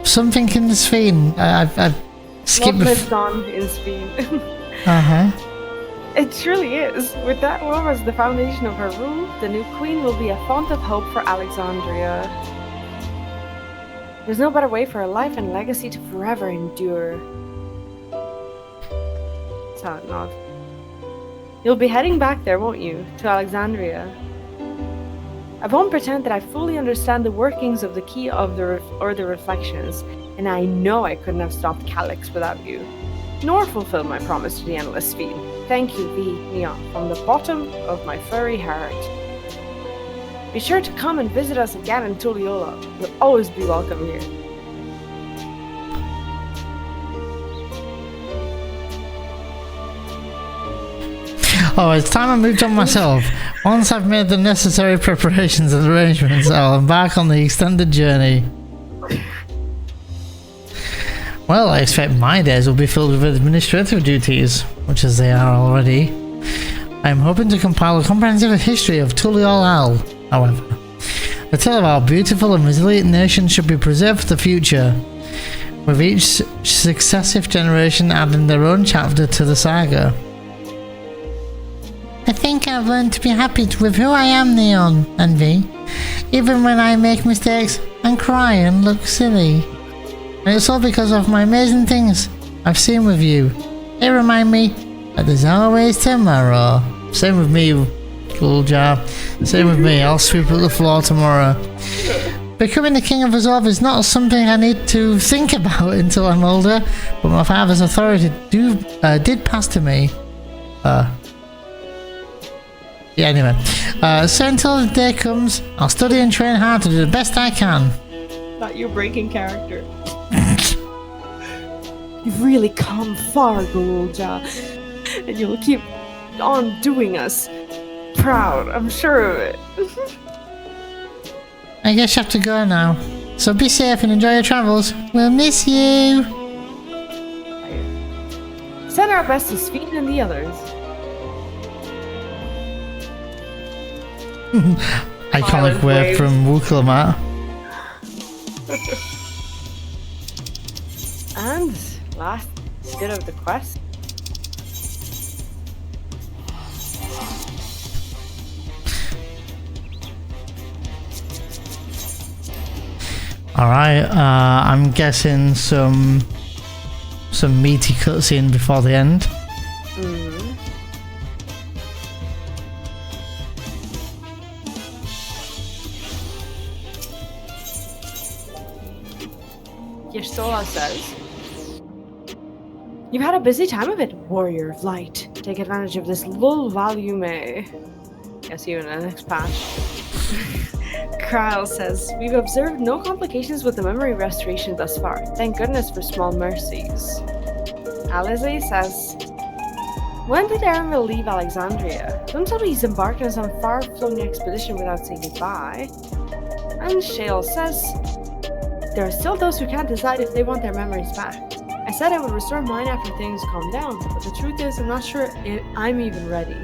Speaker 2: Something in the Sphene. I've skipped...
Speaker 1: What lives on in Sphene.
Speaker 2: Uh-huh.
Speaker 1: It truly is. With that love as the foundation of her rule, the new queen will be a font of hope for Alexandria. There's no better way for a life and legacy to forever endure. Silent nod. You'll be heading back there, won't you? To Alexandria. I won't pretend that I fully understand the workings of the key of the reflections, and I know I couldn't have stopped Calyx without you, nor fulfilled my promise to the Endless Fiend. Thank you, V. Neon, from the bottom of my furry heart. Be sure to come and visit us again in Tuliolal. You'll always be welcome here.
Speaker 2: Oh, it's time I moved on myself. Once I've made the necessary preparations and arrangements, I'll embark on the extended journey. Well, I expect my days will be filled with administrative duties, much as they are already. I am hoping to compile a comprehensive history of Tuliolal, however. The tale of our beautiful and resilient nation should be preserved for the future, with each successive generation adding their own chapter to the saga. I think I've learned to be happy with who I am, Neon and V, even when I make mistakes and cry and look silly. And it's all because of my amazing things I've seen with you. They remind me that there's always tomorrow. Same with me, Guljar. Same with me, I'll sweep up the floor tomorrow. Becoming the king of Azov is not something I need to think about until I'm older, but my father's authority did pass to me. Yeah, anyway. So until the day comes, I'll study and train hard to do the best I can.
Speaker 1: Not your breaking character. You've really come far, Gulja, and you'll keep on doing us proud, I'm sure of it.
Speaker 2: I guess you have to go now. So be safe and enjoy your travels. We'll miss you.
Speaker 1: Send our best to Sphene and the others.
Speaker 2: Iconic wave from Wukalamat.
Speaker 1: And last bit of the quest.
Speaker 2: Alright, I'm guessing some meaty cutscene before the end.
Speaker 1: Mm-hmm. Yashtola says, "You've had a busy time of it, warrior of light. Take advantage of this lull while you may." See you in the next patch. Kyle says, "We've observed no complications with the memory restoration thus far. Thank goodness for small mercies." Alizé says, "When did Aramil leave Alexandria? Don't tell me he's embarked on some far-flung expedition without saying goodbye." And Shale says, "There are still those who can't decide if they want their memories back. I said I would restore mine after things calm down, but the truth is I'm not sure if I'm even ready.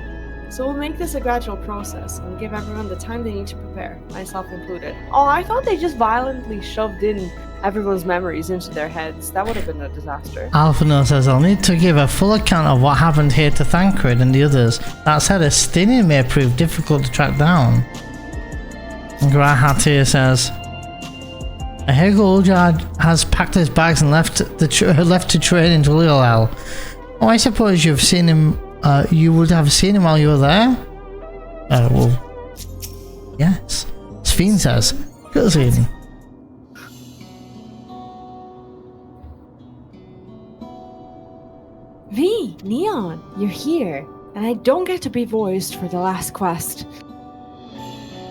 Speaker 1: So we'll make this a gradual process and give everyone the time they need to prepare, myself included." Oh, I thought they just violently shoved in everyone's memories into their heads. That would have been a disaster.
Speaker 2: Alphino says, "I'll need to give a full account of what happened here to Thancred and the others. That said, Estinian may prove difficult to track down." And Grahatir says, "I hear Guljar has packed his bags and left to train in Jalilal. Oh, I suppose you've seen him. You would have seen him while you were there?" Well, yes. Sphene says, "Good seeing."
Speaker 1: V, Neon, you're here, and I don't get to be voiced for the last quest.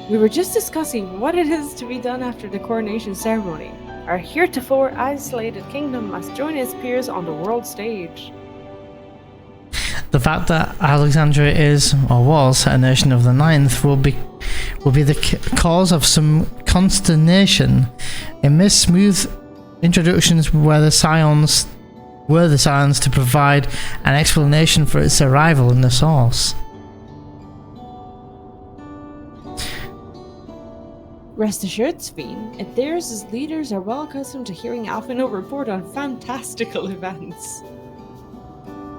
Speaker 1: We were just discussing what it is to be done after the coronation ceremony. Our heretofore isolated kingdom must join its peers on the world stage.
Speaker 2: The fact that Alexandria is, or was, a nation of the Ninth will be the cause of some consternation. In this smooth introductions were the Scions to provide an explanation for its arrival in the source.
Speaker 1: Rest assured, Sphene, Aetherius' leaders are well accustomed to hearing Alphino report on fantastical events.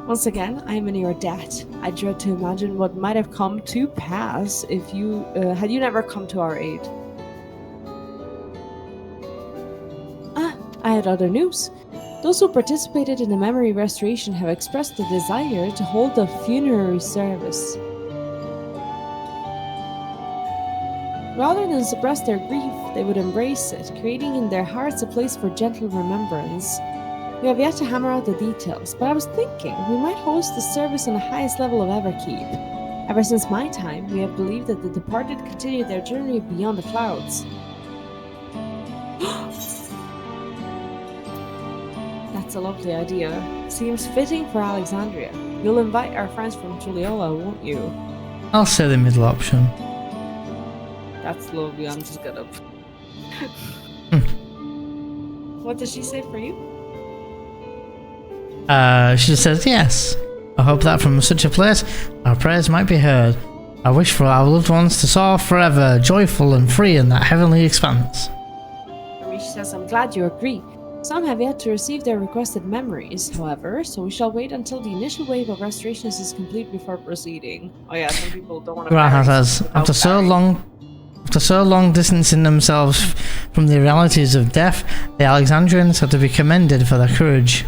Speaker 1: Once again, I am in your debt. I dread to imagine what might have come to pass if you had you never come to our aid. I had other news. Those who participated in the memory restoration have expressed the desire to hold a funerary service. Rather than suppress their grief, they would embrace it, creating in their hearts a place for gentle remembrance. We have yet to hammer out the details, but I was thinking we might host the service on the highest level of Everkeep. Ever since my time, we have believed that the departed continue their journey beyond the clouds. That's a lovely idea. Seems fitting for Alexandria. You'll invite our friends from Tuliola, won't you?
Speaker 2: I'll say the middle option.
Speaker 1: That's lovely, I'm just gonna... What does she say for you?
Speaker 2: She says, "Yes. I hope that from such a place, our prayers might be heard. I wish for our loved ones to soar forever, joyful and free in that heavenly expanse."
Speaker 1: She says, "I'm glad you agree. Some have yet to receive their requested memories, however, so we shall wait until the initial wave of restorations is complete before proceeding." Oh yeah, some people don't want to...
Speaker 2: Graha says, After so long distancing themselves from the realities of death, the Alexandrians are to be commended for their courage.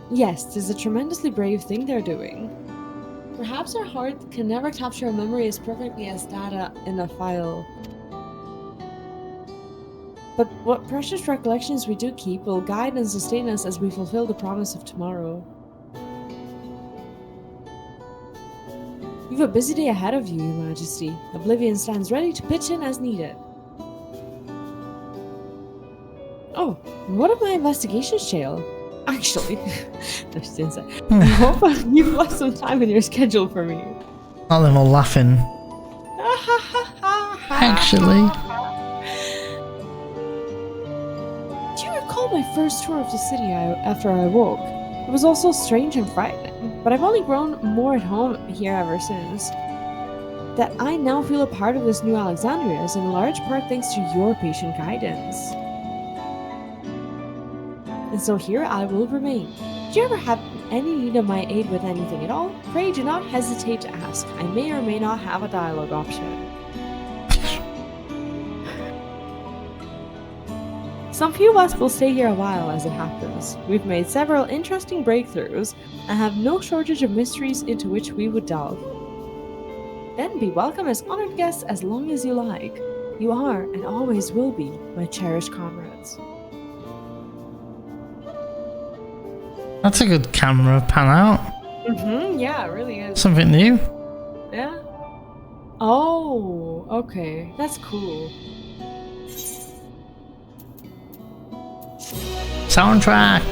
Speaker 1: Yes, 'tis a tremendously brave thing they're doing. Perhaps our heart can never capture a memory as perfectly as data in a file. But what precious recollections we do keep will guide and sustain us as we fulfill the promise of tomorrow. You've a busy day ahead of you, Your Majesty. Oblivion stands ready to pitch in as needed. Oh, and what of my investigation, Shale? Actually, there's the insight. I hope you've left some time in your schedule for me.
Speaker 2: Not them all laughing. Actually.
Speaker 1: Do you recall my first tour of the city after I woke? It was all so strange and frightening, but I've only grown more at home here ever since. That I now feel a part of this new Alexandria is in large part thanks to your patient guidance. And so here I will remain. Do you ever have any need of my aid with anything at all? Pray do not hesitate to ask. I may or may not have a dialogue option. Some few of us will stay here a while as it happens. We've made several interesting breakthroughs and have no shortage of mysteries into which we would delve. Then be welcome as honored guests as long as you like. You are and always will be my cherished comrades.
Speaker 2: That's a good camera pan out.
Speaker 1: Yeah, it really is.
Speaker 2: Something new.
Speaker 1: Yeah? Oh, okay. That's cool.
Speaker 2: Soundtrack.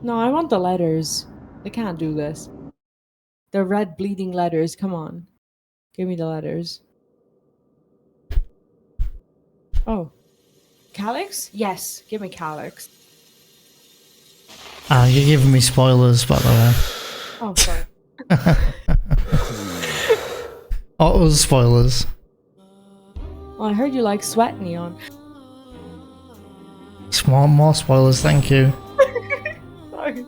Speaker 1: No, I want the letters. They can't do this. The red bleeding letters, come on. Give me the letters. Oh. Calyx? Yes, give me Calyx.
Speaker 2: Ah, you're giving me spoilers, by the way.
Speaker 1: Oh, sorry.
Speaker 2: Auto spoilers.
Speaker 1: Well, I heard you like Sweat Neon.
Speaker 2: More spoilers, thank you.
Speaker 1: Sorry.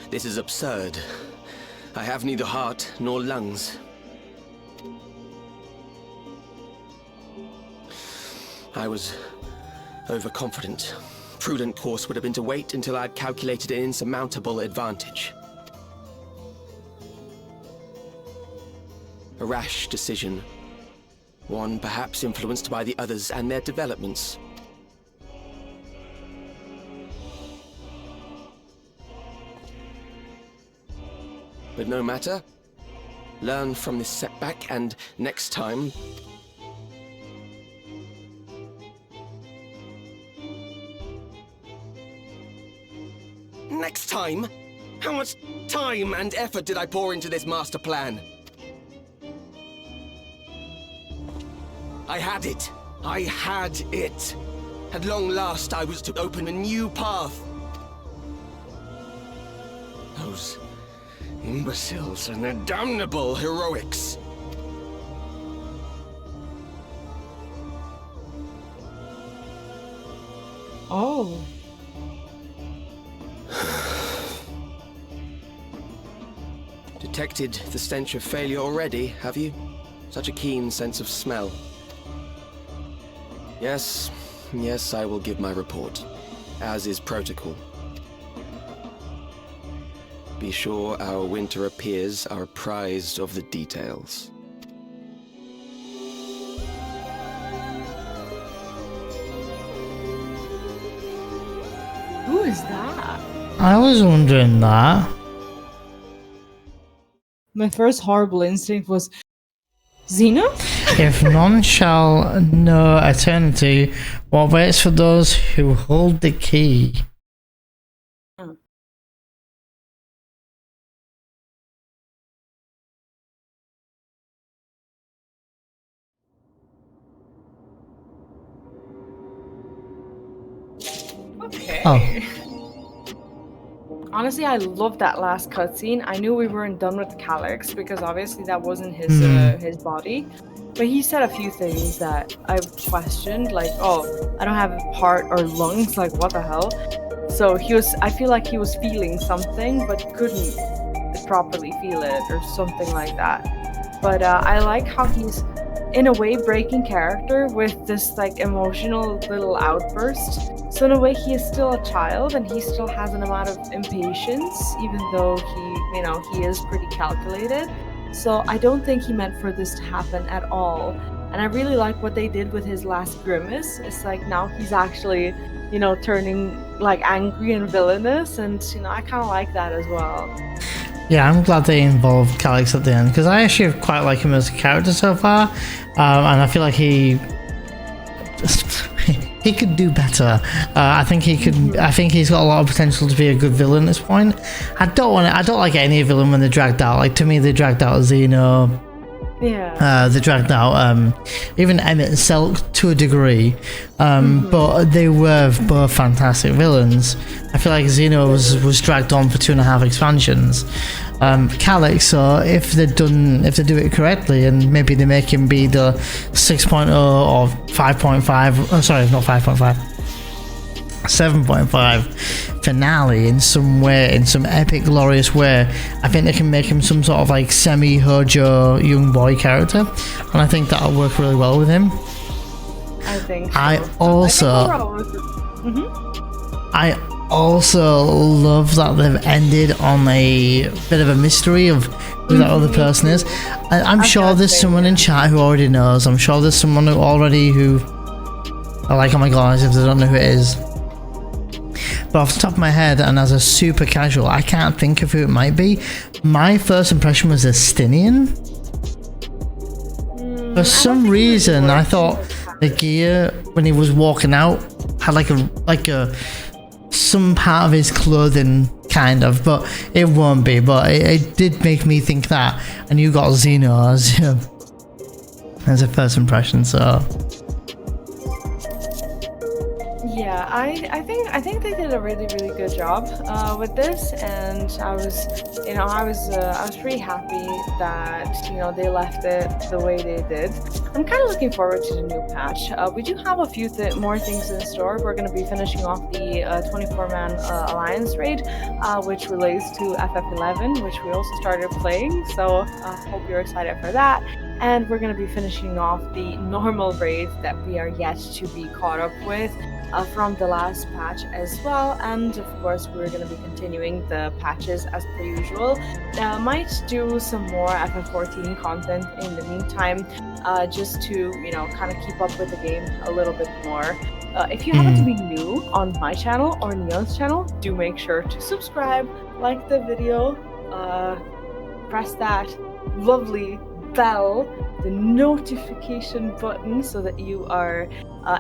Speaker 3: This is absurd. I have neither heart nor lungs. I was overconfident. Prudent course would have been to wait until I'd calculated an insurmountable advantage. A rash decision. One perhaps influenced by the others and their developments. But no matter. Learn from this setback and next time... Next time? How much time and effort did I pour into this master plan? I had it. I had it. At long last, I was to open a new path. Those imbeciles and their damnable heroics.
Speaker 1: Oh.
Speaker 3: Detected the stench of failure already, have you? Such a keen sense of smell. Yes, I will give my report, as is protocol. Be sure our winter peers are apprised of the details.
Speaker 1: Who is that?
Speaker 2: I was wondering that.
Speaker 1: My first horrible instinct was Xena?
Speaker 2: If none shall know eternity, what waits for those who hold the key?
Speaker 1: Okay.
Speaker 2: Oh.
Speaker 1: Honestly, I loved that last cutscene. I knew we weren't done with Calyx because obviously that wasn't his his body. but he said a few things that I questioned, like, oh, I don't have a heart or lungs, like what the hell? So I feel like he was feeling something, but couldn't properly feel it or something like that. But I like how he's, in a way, breaking character with this like emotional little outburst. So in a way, he is still a child and he still has an amount of impatience, even though he is pretty calculated. So I don't think he meant for this to happen at all. And I really like what they did with his last grimace. It's like now he's actually, turning like angry and villainous, and I kind of like that as well.
Speaker 2: Yeah, I'm glad they involved Calix at the end, because I actually quite like him as a character so far, and I feel like he could do better. I think he could. I think he's got a lot of potential to be a good villain at this point. I don't like any villain when they're dragged out. Like, to me, they dragged out Xeno.
Speaker 1: Yeah.
Speaker 2: They dragged out even Emmett and Selk to a degree, but they were both fantastic villains. I feel like Xeno was dragged on for 2.5 expansions. Calix, so if they do it correctly, and maybe they make him be the 6.0 or 5.5, oh sorry, not 5.5, 7.5 finale in some way, in some epic glorious way, I think they can make him some sort of like semi-Hojo young boy character, and I think that'll work really well with him.
Speaker 1: I think so.
Speaker 2: I also love that they've ended on a bit of a mystery of who that other person is. I'm sure there's someone in chat who already knows. I'm sure there's someone who are like, oh my god, as if they don't know who it is. But off the top of my head, and as a super casual, I can't think of who it might be. My first impression was Estinian. For some reason, I thought the gear when he was walking out had like a some part of his clothing, kind of, but it won't be. But it did make me think that, and you got Xeno as a first impression, so.
Speaker 1: Yeah, I think they did a really good job with this, and I was pretty happy that they left it the way they did. I'm kind of looking forward to the new patch. We do have a few more things in store. We're going to be finishing off the 24-man alliance raid, which relates to FF11, which we also started playing. So I hope you're excited for that. And we're going to be finishing off the normal raid that we are yet to be caught up with from the last patch as well. And of course, we're going to be continuing the patches as per usual. Might do some more FF14 content in the meantime, just to kind of keep up with the game a little bit more. If you happen to be new on my channel or Neon's channel, do make sure to subscribe, like the video, press that lovely bell, the notification button, so that you are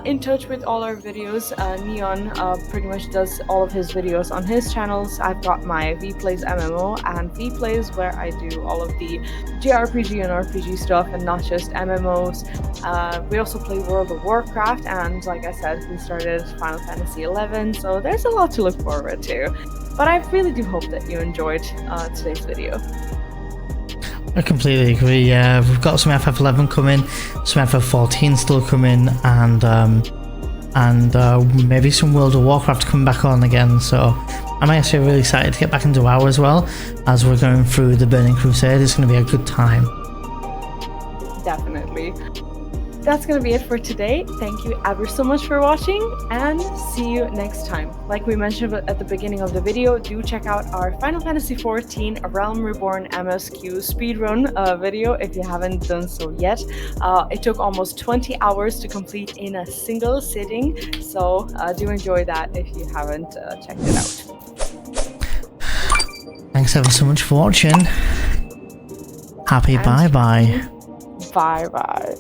Speaker 1: in touch with all our videos. Neon pretty much does all of his videos on his channels. I've got my V-Plays MMO and V-Plays, where I do all of the JRPG and RPG stuff, and not just MMOs. We also play World of Warcraft, and like I said, we started Final Fantasy XI, so there's a lot to look forward to. But I really do hope that you enjoyed today's video.
Speaker 2: I completely agree. We've got some FF11 coming, some FF14 still coming, and maybe some World of Warcraft coming back on again. So I'm actually really excited to get back into WoW as well, as we're going through the Burning Crusade. It's going to be a good time.
Speaker 1: Definitely. That's going to be it for today. Thank you ever so much for watching, and see you next time. Like we mentioned at the beginning of the video, do check out our Final Fantasy XIV Realm Reborn MSQ speedrun video if you haven't done so yet. It took almost 20 hours to complete in a single sitting, so do enjoy that if you haven't checked it out.
Speaker 2: Thanks ever so much for watching. Happy bye-bye.
Speaker 1: Bye-bye.